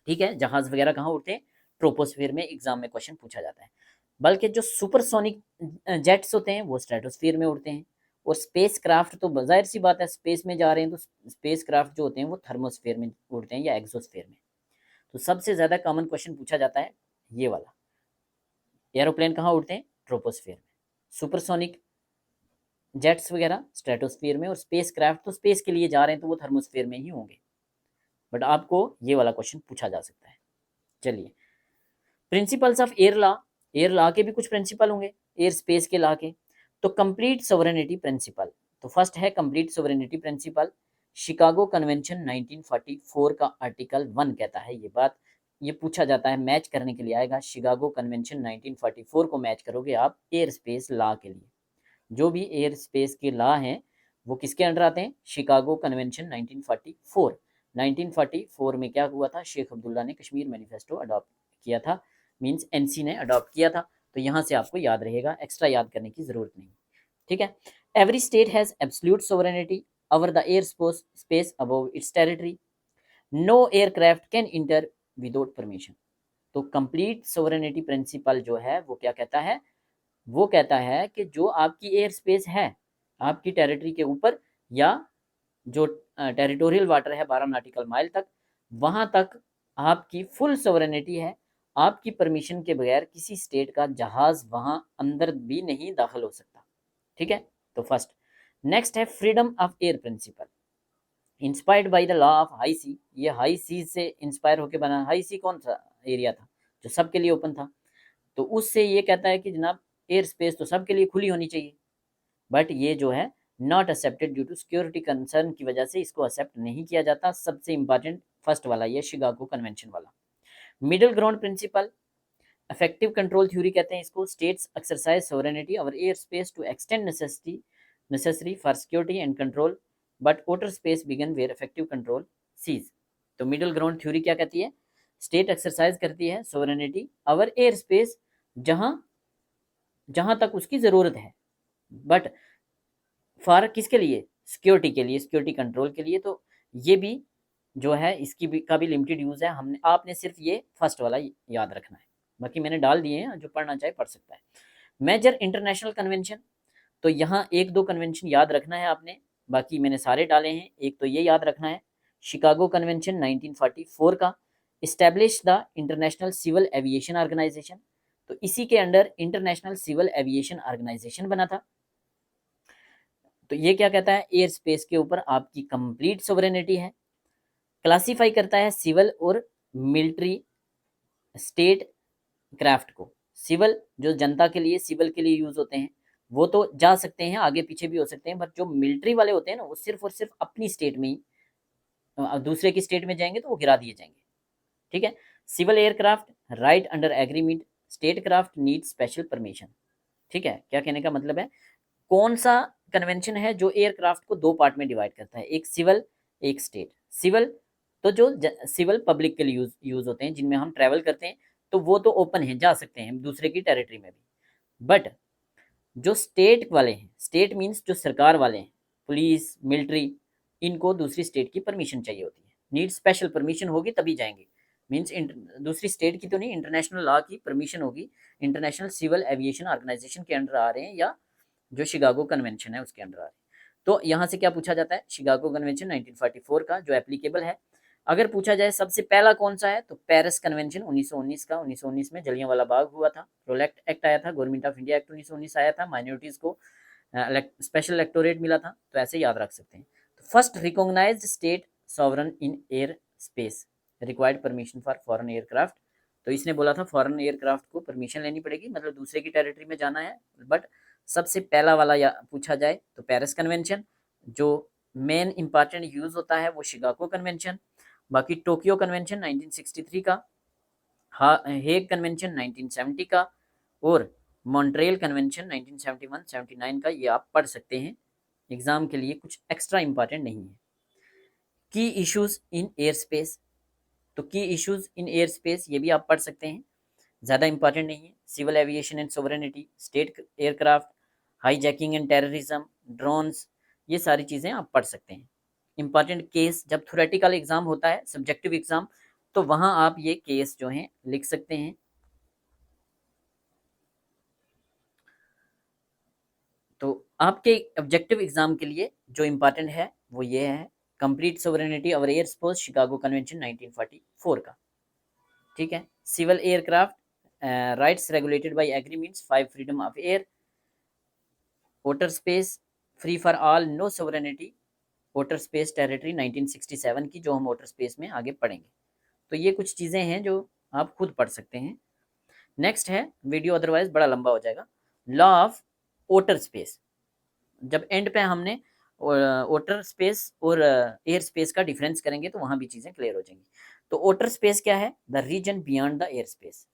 ठीक है, जहाज वगैरह कहाँ उड़ते हैं? ट्रोपोस्फियर में एग्जाम में क्वेश्चन पूछा जाता है। बल्कि जो सुपरसोनिक जेट्स होते हैं वो स्ट्रेटोस्फियर में उड़ते हैं। और स्पेस क्राफ्ट तो जाहिर सी बात है, स्पेस में जा रहे हैं तो स्पेस क्राफ्ट जो होते हैं वो थर्मोस्फियर में उड़ते हैं या एक्सोस्फियर में। तो सबसे ज़्यादा कॉमन क्वेश्चन पूछा जाता है ये वाला, एरोप्लेन कहाँ उड़ते हैं? ट्रोपोस्फियर में। सुपरसोनिक जेट्स वगैरह स्ट्रेटोस्फियर में, और स्पेस क्राफ्ट तो स्पेस के लिए जा रहे हैं तो वो थर्मोस्फियर में ही होंगे। बट आपको ये वाला क्वेश्चन पूछा जा सकता है। चलिए, principles of air law, air law के भी कुछ प्रिंसिपल होंगे, एयर स्पेस के लॉ के। तो कंप्लीट सोवरेनिटी प्रिंसिपल, तो फर्स्ट है complete sovereignty principle. Chicago convention 1944 का आर्टिकल 1 कहता है ये बात। ये पूछा जाता है, मैच करने के लिए आएगा। शिकागो कन्वेंशन 1944 को मैच करोगे आप एयर स्पेस लॉ के लिए। जो भी एयर स्पेस के लॉ हैं वो किसके अंडर आते हैं? Chicago convention 1944। 1944 में क्या हुआ था? शेख अब्दुल्ला ने कश्मीर मैनिफेस्टो अडॉप्ट किया था, मींस एनसी ने अडॉप्ट किया था। तो यहाँ से आपको याद रहेगा, एक्स्ट्रा याद करने की जरूरत नहीं। ठीक है, every state has absolute sovereignty over the air space above its territory. No aircraft can enter without permission. तो कंप्लीट सोवरेनिटी प्रिंसिपल जो है वो क्या कहता है? वो कहता है कि जो आपकी एयर स्पेस है आपकी टेरिटरी के ऊपर, या जो टेरिटोरियल वाटर है 12 नॉटिकल माइल तक, वहां तक आपकी फुल सोवरेनिटी है। आपकी परमिशन के बगैर किसी स्टेट का जहाज वहां अंदर भी नहीं दाखिल हो सकता। ठीक है, तो फर्स्ट। नेक्स्ट है freedom of air principle, inspired by the law of high sea. ये हाई सी से इंस्पायर होकर बना। हाई सी कौन सा एरिया था? जो सबके लिए ओपन था। तो उससे ये कहता है कि जनाब एयर स्पेस तो सबके लिए खुली होनी चाहिए, बट ये जो है not accepted due to security concern की वजह से इसको एक्सेप्ट नहीं किया जाता। सबसे इंपॉर्टेंट फर्स्ट वाला ये शिकागो कन्वेंशन वाला। Middle ground principle, effective control theory कहते हैं इसको। States exercise sovereignty over air space to extend necessary for security and control, but water space began where effective control ceases. तो middle ground theory क्या कहती है? State exercise करती है sovereignty over air space जहां जहां तक उसकी जरूरत है, बट फॉर किसके लिए? सिक्योरिटी के लिए, सिक्योरिटी कंट्रोल के लिए। तो ये भी जो है इसकी भी का भी लिमिटेड यूज़ है। हमने आपने सिर्फ ये फर्स्ट वाला याद रखना है, बाकी मैंने डाल दिए हैं, जो पढ़ना चाहे पढ़ सकता है। मेजर इंटरनेशनल कन्वेंशन, तो यहाँ एक दो कन्वेंशन याद रखना है आपने, बाकी मैंने सारे डाले हैं। एक तो ये याद रखना है, शिकागो कन्वेंशन 1944 का, establish the international civil aviation organisation. तो इसी के under international civil aviation organisation बना था। तो ये क्या कहता है? एयर स्पेस के ऊपर आपकी कंप्लीट सोवरेनिटी है। क्लासिफाई करता है सिविल और मिलिट्री स्टेट क्राफ्ट को। सिविल जो जनता के लिए, सिविल के लिए यूज होते हैं, वो तो जा सकते हैं, आगे पीछे भी हो सकते हैं, बट जो मिलिट्री वाले होते हैं ना वो सिर्फ और सिर्फ अपनी स्टेट में ही, दूसरे की स्टेट में जाएंगे तो वो गिरा दिए जाएंगे। ठीक है, civil aircraft right under agreement, state craft need special permission. ठीक है, क्या कहने का मतलब है? कौन सा कन्वेंशन है जो एयरक्राफ्ट को दो पार्ट में डिवाइड करता है? एक सिविल, एक स्टेट। सिविल तो जो सिविल पब्लिक के लिए यूज होते हैं, जिनमें हम ट्रैवल करते हैं, तो वो तो ओपन है, जा सकते हैं दूसरे की टेरिटरी में भी। बट जो स्टेट वाले हैं, स्टेट मीन्स जो सरकार वाले हैं, पुलिस, मिलिट्री, इनको दूसरी स्टेट की परमिशन चाहिए होती है। नीड स्पेशल परमिशन होगी तभी जाएंगे, मीन्स दूसरी स्टेट की तो नहीं, इंटरनेशनल लॉ की परमिशन होगी। इंटरनेशनल सिविल एविएशन ऑर्गेनाइजेशन के अंडर आ रहे हैं, या जो शिकागो कन्वेंशन है उसके अंडर आ रहे हैं। तो यहाँ से क्या पूछा जाता है? शिकागो कन्वेंशन 1944 का जो एप्लीकेबल है। अगर पूछा जाए सबसे पहला कौन सा है, तो पेरिस कन्वेंशन 1919 का। 1919 में जलियांवाला बाग हुआ था। प्रोलेक्ट एक्ट आया था, गवर्नमेंट ऑफ इंडिया एक्ट 1919 आया था, माइनॉरिटीज को स्पेशल इलेक्टोरेट मिला था। तो ऐसे याद रख सकते हैं। तो first recognised state sovereign in air space required permission for foreign aircraft. तो इसने बोला था फॉरेन एयरक्राफ्ट को परमिशन लेनी पड़ेगी, मतलब दूसरे की टेरिटरी में जाना है। बट सबसे पहला वाला या पूछा जाए तो पेरिस कन्वेंशन। जो मेन इंपॉर्टेंट यूज होता है वो शिकागो कन्वेंशन। बाकी टोक्यो कन्वेंशन 1963 का, हेग कन्वेंशन 1970 का, और मॉन्ट्रियल कन्वेंशन 1971-79 का। ये आप पढ़ सकते हैं, एग्जाम के लिए कुछ एक्स्ट्रा इंपॉर्टेंट नहीं है। की इश्यूज इन एयर स्पेस, तो की इश्यूज इन एयर स्पेस ये भी आप पढ़ सकते हैं, ज़्यादा इंपॉर्टेंट नहीं है। Civil aviation and sovereignty, state aircraft, hijacking and terrorism, drones, ये सारी चीज़ें आप पढ़ सकते हैं। इंपॉर्टेंट केस जब थ्योरेटिकल एग्जाम होता है, सब्जेक्टिव एग्जाम, तो वहां आप ये केस जो हैं लिख सकते हैं। तो आपके ऑब्जेक्टिव एग्जाम के लिए जो इंपॉर्टेंट है वो ये है, complete sovereignty over air space, Chicago convention 1944 का, ठीक है। Civil aircraft rights regulated by agreements, 5 freedom of air, outer space, free for all, no sovereignty, outer space territory 1967 की, जो हम वाटर स्पेस में आगे पढ़ेंगे। तो ये कुछ चीज़ें हैं जो आप खुद पढ़ सकते हैं। नेक्स्ट है, वीडियो अदरवाइज बड़ा लंबा हो जाएगा, लॉ ऑफ वाटर स्पेस। जब एंड पे हमने वाटर स्पेस और एयर स्पेस का डिफरेंस करेंगे तो वहाँ भी चीज़ें क्लियर हो जाएंगी। तो वाटर स्पेस क्या है? The region beyond the air space,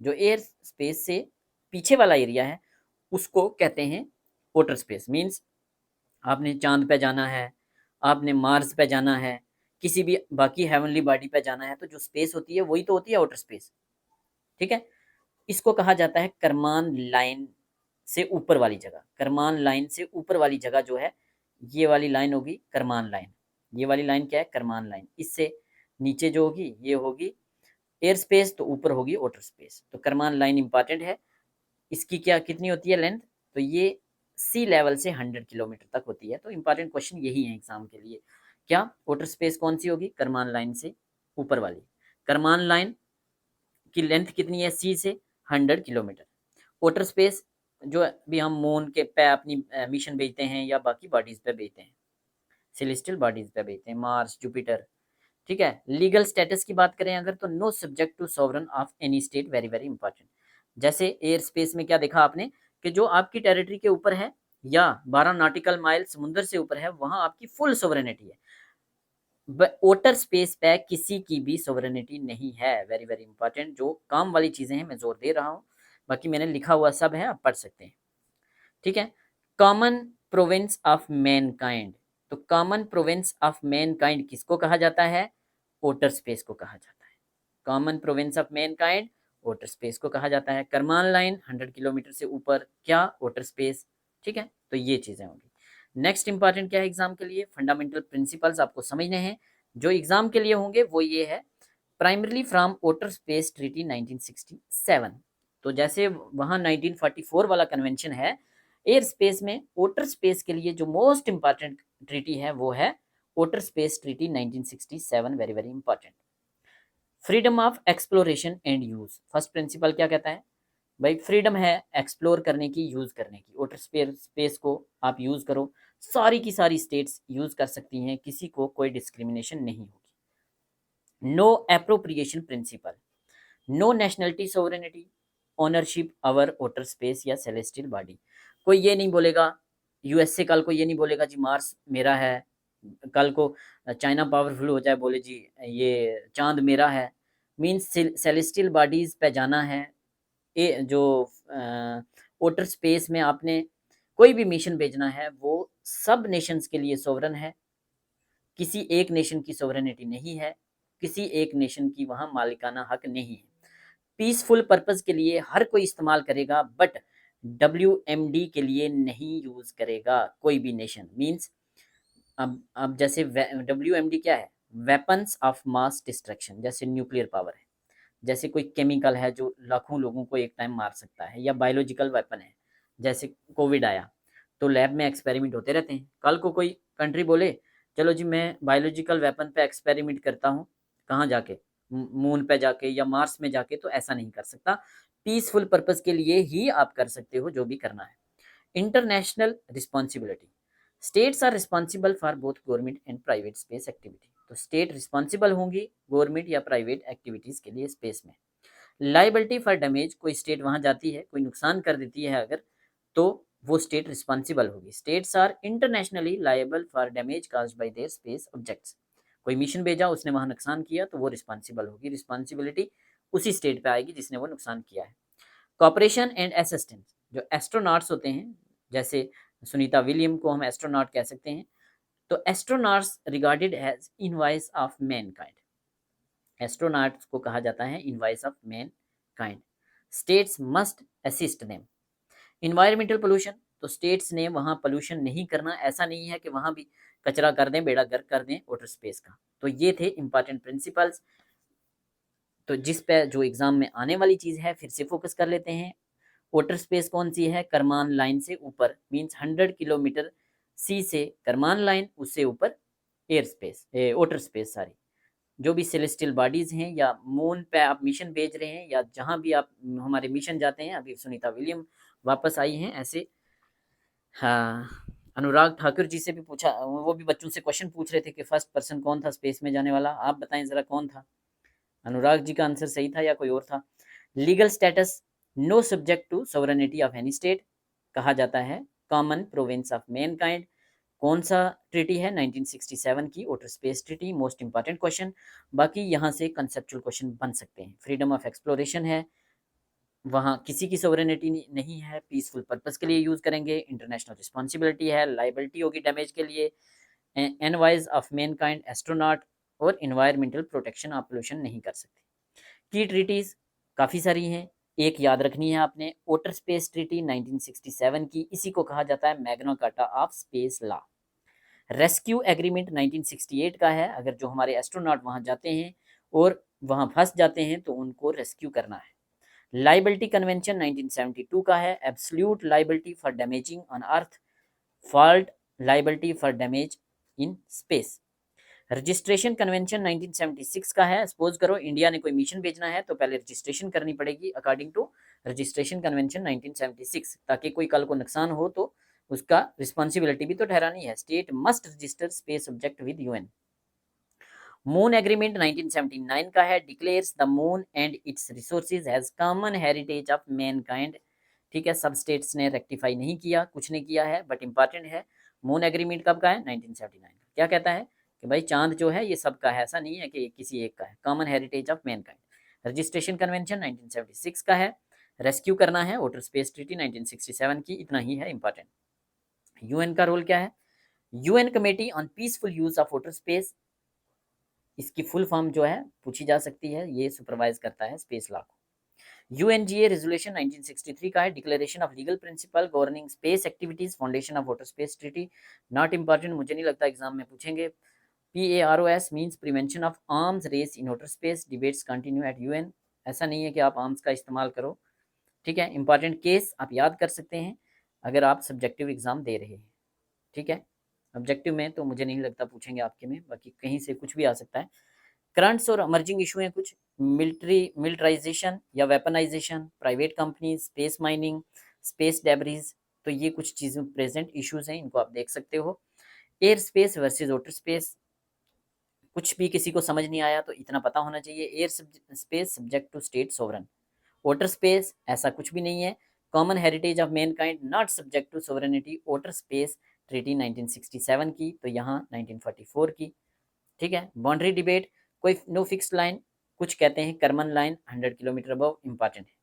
जो एयर स्पेस से पीछे वाला एरिया है उसको कहते हैं वाटर स्पेस। मीन्स आपने चांद पे जाना है, आपने मार्स पे जाना है, किसी भी बाकी हेवनली बॉडी पे जाना है, तो जो स्पेस होती है वही तो होती है वाटर स्पेस, ठीक है। इसको कहा जाता है करमान लाइन से ऊपर वाली जगह। करमान लाइन से ऊपर वाली जगह जो है, ये वाली लाइन होगी करमान लाइन। ये वाली लाइन क्या है? करमान लाइन। इससे नीचे जो होगी ये होगी एयर स्पेस, तो ऊपर होगी वाटर स्पेस। तो करमान लाइन इंपॉर्टेंट है। इसकी क्या कितनी होती है लेंथ? तो ये सी लेवल से 100 किलोमीटर तक होती है। तो इंपॉर्टेंट क्वेश्चन यही है एग्जाम के लिए। क्या वाटर स्पेस कौन सी होगी? करमान लाइन से ऊपर वाली। करमान लाइन की लेंथ कितनी है? सी से 100 किलोमीटर। वाटर स्पेस जो भी हम मून के पे अपनी मिशन भेजते हैं या बाकी बॉडीज पे भेजते हैं, सेलेस्टियल बॉडीज पे भेजते हैं, मार्स, जुपिटर, ठीक है। लीगल स्टेटस की बात करें अगर, तो no subject to sovereign of any state, very very important. जैसे एयर स्पेस में क्या देखा आपने कि जो आपकी टेरिटरी के ऊपर है या 12 नॉटिकल माइल समुद्र से ऊपर है, वहां आपकी फुल सोवरेनिटी है। वाटर स्पेस पे किसी की भी सोवरेनिटी नहीं है। वेरी वेरी इंपॉर्टेंट, जो काम वाली चीजें हैं मैं जोर दे रहा हूँ, बाकी मैंने लिखा हुआ सब है, आप पढ़ सकते हैं, ठीक है। कॉमन प्रोविंस ऑफ मैनकाइंड, तो कॉमन प्रोविंस ऑफ मैनकाइंड किसको कहा जाता है? वाटर स्पेस को कहा जाता है। Common province of Mankind water space को कहा जाता है। करमान लाइन 100 किलोमीटर से ऊपर क्या? वाटर स्पेस, ठीक है। तो ये चीजें होंगी। नेक्स्ट इंपॉर्टेंट क्या है एग्जाम के लिए? फंडामेंटल प्रिंसिपल्स आपको समझने हैं जो एग्जाम के लिए होंगे, वो ये है, primarily from water space treaty 1967। तो जैसे वहां 1944 वाला कन्वेंशन है, एयर स्पेस में वाटर स्पेस के लिए जो मोस्ट इंपॉर्टेंट ट्रीटी है वो है water space treaty 1967। Very very important. Freedom of exploration and use, first principle क्या कहता है भाई? फ्रीडम है एक्सप्लोर करने की, यूज करने की। वाटर स्पेस को आप यूज करो, सारी की सारी स्टेट्स यूज कर सकती हैं, किसी को कोई डिस्क्रिमिनेशन नहीं होगी। No appropriation principle, no nationality sovereignty, ownership over water space या सेलेस्टियल बॉडी। कोई ये नहीं बोलेगा, यूएसए कल को ये नहीं बोलेगा जी मार्स मेरा है, कल को चाइना पावरफुल हो जाए बोले जी ये चांद मेरा है। मीन्स सेलेस्टियल बॉडीज पे जाना है, ये जो वाटर स्पेस में आपने कोई भी मिशन भेजना है, वो सब नेशंस के लिए सोवरन है। किसी एक नेशन की सोवरेनिटी नहीं है, किसी एक नेशन की वहाँ मालिकाना हक नहीं है। पीसफुल पर्पस के लिए हर कोई इस्तेमाल करेगा, बट WMD के लिए नहीं यूज करेगा कोई भी नेशन। मीन्स अब जैसे WMD क्या है? वेपन्स ऑफ मास डिस्ट्रक्शन, जैसे न्यूक्लियर पावर है, जैसे कोई केमिकल है जो लाखों लोगों को एक टाइम मार सकता है, या बायोलॉजिकल वेपन है, जैसे कोविड आया तो लैब में एक्सपेरिमेंट होते रहते हैं। कल को कोई कंट्री बोले चलो जी मैं बायोलॉजिकल वेपन पे एक्सपेरिमेंट करता हूँ, कहाँ जाके? मून पे जाके या मार्स में जाके, तो ऐसा नहीं कर सकता। पीसफुल पर्पस के लिए ही आप कर सकते हो जो भी करना है। International responsibility, states are responsible for both government and private space activity. तो स्टेट रिस्पॉन्सिबल होंगी गवर्नमेंट या प्राइवेट एक्टिविटीज के लिए स्पेस में। लाइबिलिटी फॉर डैमेज, कोई स्टेट वहां जाती है, कोई नुकसान कर देती है अगर, तो वो स्टेट रिस्पॉन्सिबल होगी। States are internationally liable for damage caused by their space objects. कोई मिशन भेजा, उसने वहां नुकसान किया, तो वो रिस्पॉन्सिबल होगी। रिस्पॉन्सिबिलिटी उसी स्टेट पे आएगी जिसने वो नुकसान किया है। कॉपरेशन एंड असिस्टेंस, जो एस्ट्रोनॉट्स होते हैं, जैसे सुनीता विलियम को हम एस्ट्रोनॉट कह सकते हैं, तो astronauts regarded as envoys of mankind. Astronauts को कहा जाता है envoys of mankind. States must assist them. Environmental pollution, तो स्टेट्स ने वहाँ पोल्यूशन नहीं करना, ऐसा नहीं है कि वहाँ भी कचरा कर दें, बेड़ा गर्क कर दें वाटर स्पेस का। तो ये थे इंपॉर्टेंट प्रिंसिपल्स। तो जिस पे जो एग्जाम में आने वाली चीज़ है फिर से फोकस कर लेते हैं। वाटर स्पेस कौन सी है? करमान लाइन से ऊपर, मीन्स 100 किलोमीटर सी से करमान लाइन, उससे ऊपर एयर स्पेस, वाटर स्पेस सारी। जो भी सेलेस्टियल बॉडीज हैं या मून पे आप मिशन भेज रहे हैं या जहाँ भी आप हमारे मिशन जाते हैं, अभी सुनीता विलियम वापस आई हैं ऐसे। हाँ, अनुराग ठाकुर जी से भी पूछा, वो भी बच्चों से क्वेश्चन पूछ रहे थे कि फर्स्ट पर्सन कौन था स्पेस में जाने वाला, आप बताएं ज़रा कौन था। अनुराग जी का आंसर सही था या कोई और था? Legal status, no subject to sovereignty of any state, कहा जाता है कॉमन प्रोविंस ऑफ मैनकाइंड। कौन सा ट्रीटी है? 1967 की water space treaty. Most important question. बाकी यहाँ से कंसेप्चुअल क्वेश्चन बन सकते हैं। फ्रीडम ऑफ एक्सप्लोरेशन है, वहाँ किसी की सोवरेनिटी नहीं है, पीसफुल पर्पस के लिए यूज़ करेंगे। इंटरनेशनल रिस्पॉन्सिबिलिटी है, लाइबिलिटी होगी डैमेज के लिए। एनवाइज ऑफ मैनकाइंड, एस्ट्रोनॉट, और इन्वायरमेंटल प्रोटेक्शन, आप पोल्यूशन नहीं कर सकते। की ट्रीटीज़ काफ़ी सारी हैं, एक याद रखनी है आपने, वाटर स्पेस ट्रीटी 1967 की, इसी को कहा जाता है Magna carta of space law. Rescue agreement 1968 का है, अगर जो हमारे एस्ट्रोनॉट वहाँ जाते हैं और वहाँ फंस जाते हैं तो उनको रेस्क्यू करना है। लाइबिलिटी कन्वेंशन 1972 का है, absolute liability for damaging on earth, fault liability for damage in space. Registration convention 1976 का है, सपोज करो इंडिया ने कोई मिशन भेजना है तो पहले रजिस्ट्रेशन करनी पड़ेगी अकॉर्डिंग टू रजिस्ट्रेशन कन्वेंशन 1976, ताकि कोई कल को नुकसान हो तो उसका रिस्पॉन्सिबिलिटी भी तो ठहरानी है। State must register space object with UN. Moon agreement 1979 का है, declares the moon and its resources as common heritage of mankind. ठीक है, सब स्टेट्स ने रेक्टिफाई नहीं किया, कुछ नहीं किया है, बट इंपॉर्टेंट है। मून एग्रीमेंट कब का है? 1979 का। क्या कहता है कि भाई चांद जो है ये सबका है, ऐसा नहीं है कि किसी एक का है। Common heritage of Mankind. Registration convention 1976 का है, रेस्क्यू करना है वाटर स्पेस ट्रीटी 1967 की, इतना ही है इंपॉर्टेंट। यूएन का रोल क्या है? UN committee on peaceful use of outer space, इसकी फुल फॉर्म जो है पूछी जा सकती है, ये सुपरवाइज करता है स्पेस लॉ को। यूएनजीए रेजोल्यूशन 1963 का है, declaration of legal principle governing space activities, foundation of outer space treaty. Not important, मुझे नहीं लगता एग्जाम में पूछेंगे। PAROS means prevention of arms race in outer space, debates continue at UN. ऐसा नहीं है कि आप आर्म्स का इस्तेमाल करो, ठीक है। इंपॉर्टेंट केस आप याद कर सकते हैं अगर आप सब्जेक्टिव एग्जाम दे रहे हैं, ठीक है। ऑब्जेक्टिव में तो मुझे नहीं लगता पूछेंगे आपके में, बाकी कहीं से कुछ भी आ सकता है। करंट्स और अमर्जिंग इशू हैं कुछ, मिलिट्राइजेशन या weaponisation, private company, space mining, space debris, तो ये कुछ चीज़ें प्रेजेंट इश्यूज हैं, इनको आप देख सकते हो। Air space versus water space, कुछ भी किसी को समझ नहीं आया तो इतना पता होना चाहिए। Air space subject to state sovereign, outer space ऐसा कुछ भी नहीं है। Common heritage of mankind not subject to sovereignty, outer space treaty 1967 की, तो यहाँ 1944 की, ठीक है। बाउंड्री डिबेट, कोई नो फिक्स लाइन, कुछ कहते हैं Karman line 100 kilometre above, important है।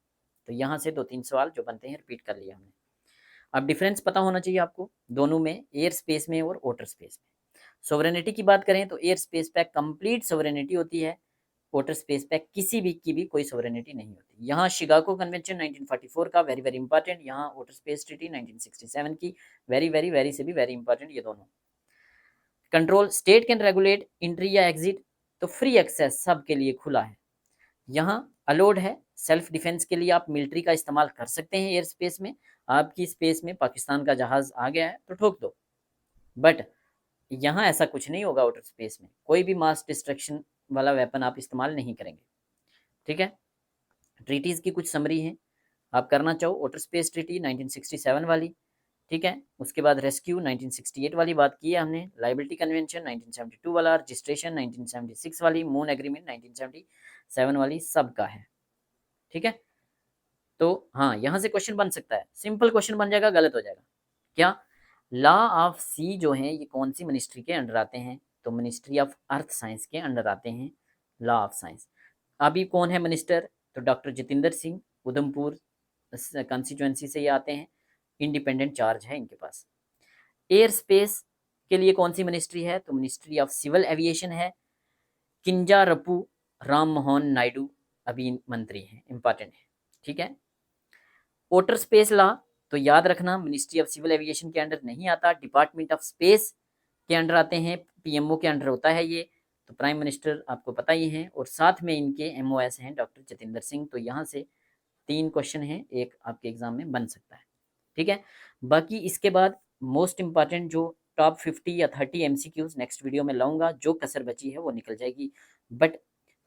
तो यहाँ से 2-3 सवाल जो बनते हैं रिपीट कर लिया हमने। अब डिफरेंस पता होना चाहिए आपको दोनों में, एयर स्पेस में और वाटर स्पेस में। सोवरेनिटी की बात करें तो एयर स्पेस पे कंप्लीट सोवरेनिटी होती है, वाटर स्पेस पे किसी भी की भी कोई सोवरेनिटी नहीं होती। यहाँ शिकागो कन्वेंशन 1944 का वेरी वेरी इंपॉर्टेंट, यहाँ वाटर स्पेस ट्रीटी 1967 की वेरी वेरी वेरी से भी वेरी इंपॉर्टेंट ये दोनों। Control, state can regulate entry या एग्जिट, तो फ्री एक्सेस सबके लिए खुला है। यहाँ अलोड है, सेल्फ डिफेंस के लिए आप मिलिट्री का इस्तेमाल कर सकते हैं एयर स्पेस में। आपकी स्पेस में पाकिस्तान का जहाज आ गया है तो ठोक दो, बट यहाँ ऐसा कुछ नहीं होगा। वाटर स्पेस में कोई भी मास डिस्ट्रक्शन वाला वेपन आप इस्तेमाल नहीं करेंगे, ठीक है। ट्रीटीज़ की कुछ समरी है, आप करना चाहो वाटर स्पेस ट्रीटी 1967 वाली, ठीक है। उसके बाद रेस्क्यू 1968 वाली बात की है हमने, लाइबिलिटी कन्वेंशन 1972 वाला, रजिस्ट्रेशन 1976 वाली, मून एग्रीमेंट 1977 वाली, सबका है, ठीक है। तो हाँ, यहाँ से क्वेश्चन बन सकता है, सिंपल क्वेश्चन बन जाएगा, गलत हो जाएगा। क्या लॉ ऑफ सी जो है ये कौन सी मिनिस्ट्री के अंडर आते हैं? तो मिनिस्ट्री ऑफ अर्थ साइंस के अंडर आते हैं लॉ ऑफ साइंस। अभी कौन है मिनिस्टर? तो डॉक्टर जितेंद्र सिंह, उधमपुर कंस्टिट्यूंसी से ये आते हैं, इंडिपेंडेंट चार्ज है इनके पास। एयर स्पेस के लिए कौन सी मिनिस्ट्री है? तो मिनिस्ट्री ऑफ सिविल एविएशन है, किंजारप्पू राम मोहन नायडू अभी मंत्री हैं, इंपॉर्टेंट है, ठीक है। वाटर स्पेस लॉ, तो याद रखना, मिनिस्ट्री ऑफ सिविल एविएशन के अंडर नहीं आता, डिपार्टमेंट ऑफ स्पेस के अंडर आते हैं, पीएमओ के अंडर होता है ये, तो प्राइम मिनिस्टर आपको पता ही है, और साथ में इनके एमओएस हैं डॉक्टर जितेंद्र सिंह। तो यहाँ से 3 क्वेश्चन हैं, एक आपके एग्जाम में बन सकता है, ठीक है। बाकी इसके बाद मोस्ट इंपॉर्टेंट जो टॉप 50 या 30 एमसीक्यूज नेक्स्ट वीडियो में लाऊंगा, जो कसर बची है वो निकल जाएगी। बट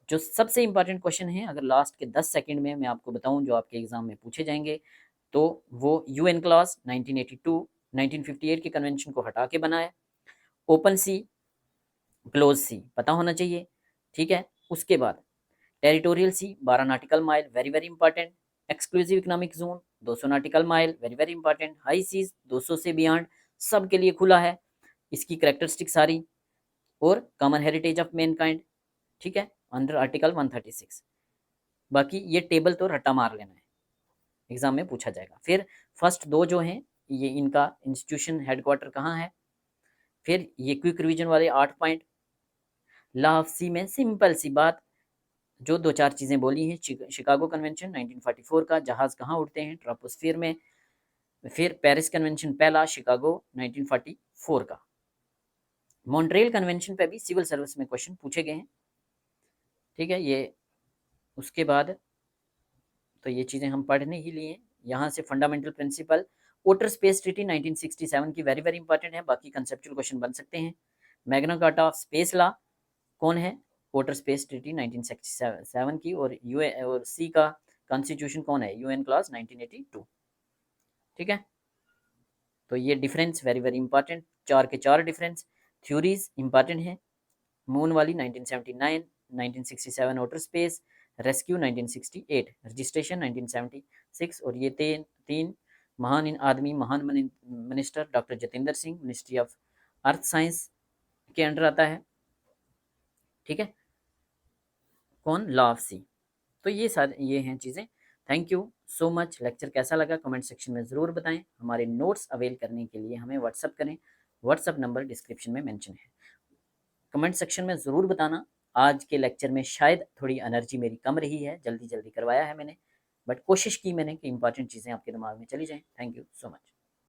जो सबसे इंपॉर्टेंट क्वेश्चन है, अगर लास्ट के 10 सेकंड में मैं आपको बताऊं जो आपके एग्जाम में पूछे जाएंगे, तो वो यूएन क्लॉज 1982 1958 के कन्वेंशन को हटा के बनाया, ओपन सी क्लोज सी पता होना चाहिए, ठीक है। उसके बाद territorial sea 12 nautical mile, very very important. Exclusive economic zone 200 nautical mile, very very important. High seas 200 से बियॉन्ड, सब के लिए खुला है, इसकी करेक्टरिस्टिक सारी, और कॉमन हेरिटेज ऑफ मैनकाइंड, ठीक है, अंडर आर्टिकल 136। बाकी ये टेबल तो रट्टा मार लेना है, एग्जाम में पूछा जाएगा। फिर फर्स्ट 2 जो हैं, ये इनका इंस्टीट्यूशन हेडक्वार्टर कहाँ है। फिर ये क्विक रिवीजन वाले 8 पॉइंट। लॉ ऑफ सी में सिंपल सी बात, जो 2-4 चीज़ें बोली हैं, शिकागो कन्वेंशन 1944 का, जहाज़ कहाँ उड़ते हैं, ट्रोपोस्फीयर में। फिर पेरिस कन्वेंशन पहला, शिकागो 1944 का। मॉन्ट्रियल कन्वेंशन पे भी सिविल सर्विस में क्वेश्चन पूछे गए हैं, ठीक है। ये उसके बाद तो ये चीज़ें हम पढ़ने ही लिए। यहाँ से fundamental principle, water space treaty 1967 की, वेरी वेरी इंपॉर्टेंट है, बाकी कंसेप्चुअल क्वेश्चन बन सकते हैं। Magna carta of space law कौन है, वाटर स्पेस ट्रीटी 1967 की, और यूए और सी का कॉन्स्टिट्यूशन कौन है, यूएन क्लॉज 1982, ठीक है। तो ये डिफरेंस वेरी वेरी इंपॉर्टेंट, 4 के 4 डिफरेंस। थ्योरीज इंपॉर्टेंट है, मून वाली 1979, 1967 वाटर स्पेस रेस्क्यू 1968, रजिस्ट्रेशन 1976, और ये तीन महान आदमी, महान minister doctor Jitendra Singh, ministry of earth science के अंडर आता है, ठीक है। कौन, लॉ ऑफ सी। तो ये सारे ये हैं चीज़ें। Thank you so much. Lecture कैसा लगा कमेंट सेक्शन में ज़रूर बताएं। हमारे नोट्स अवेल करने के लिए हमें व्हाट्सअप करें, व्हाट्सअप नंबर डिस्क्रिप्शन में मेंशन है। कमेंट सेक्शन में ज़रूर बताना, आज के लेक्चर में शायद थोड़ी एनर्जी मेरी कम रही है, जल्दी जल्दी करवाया है मैंने, बट कोशिश की मैंने कि इंपॉर्टेंट चीज़ें आपके दिमाग में चली जाएँ। Thank you so much.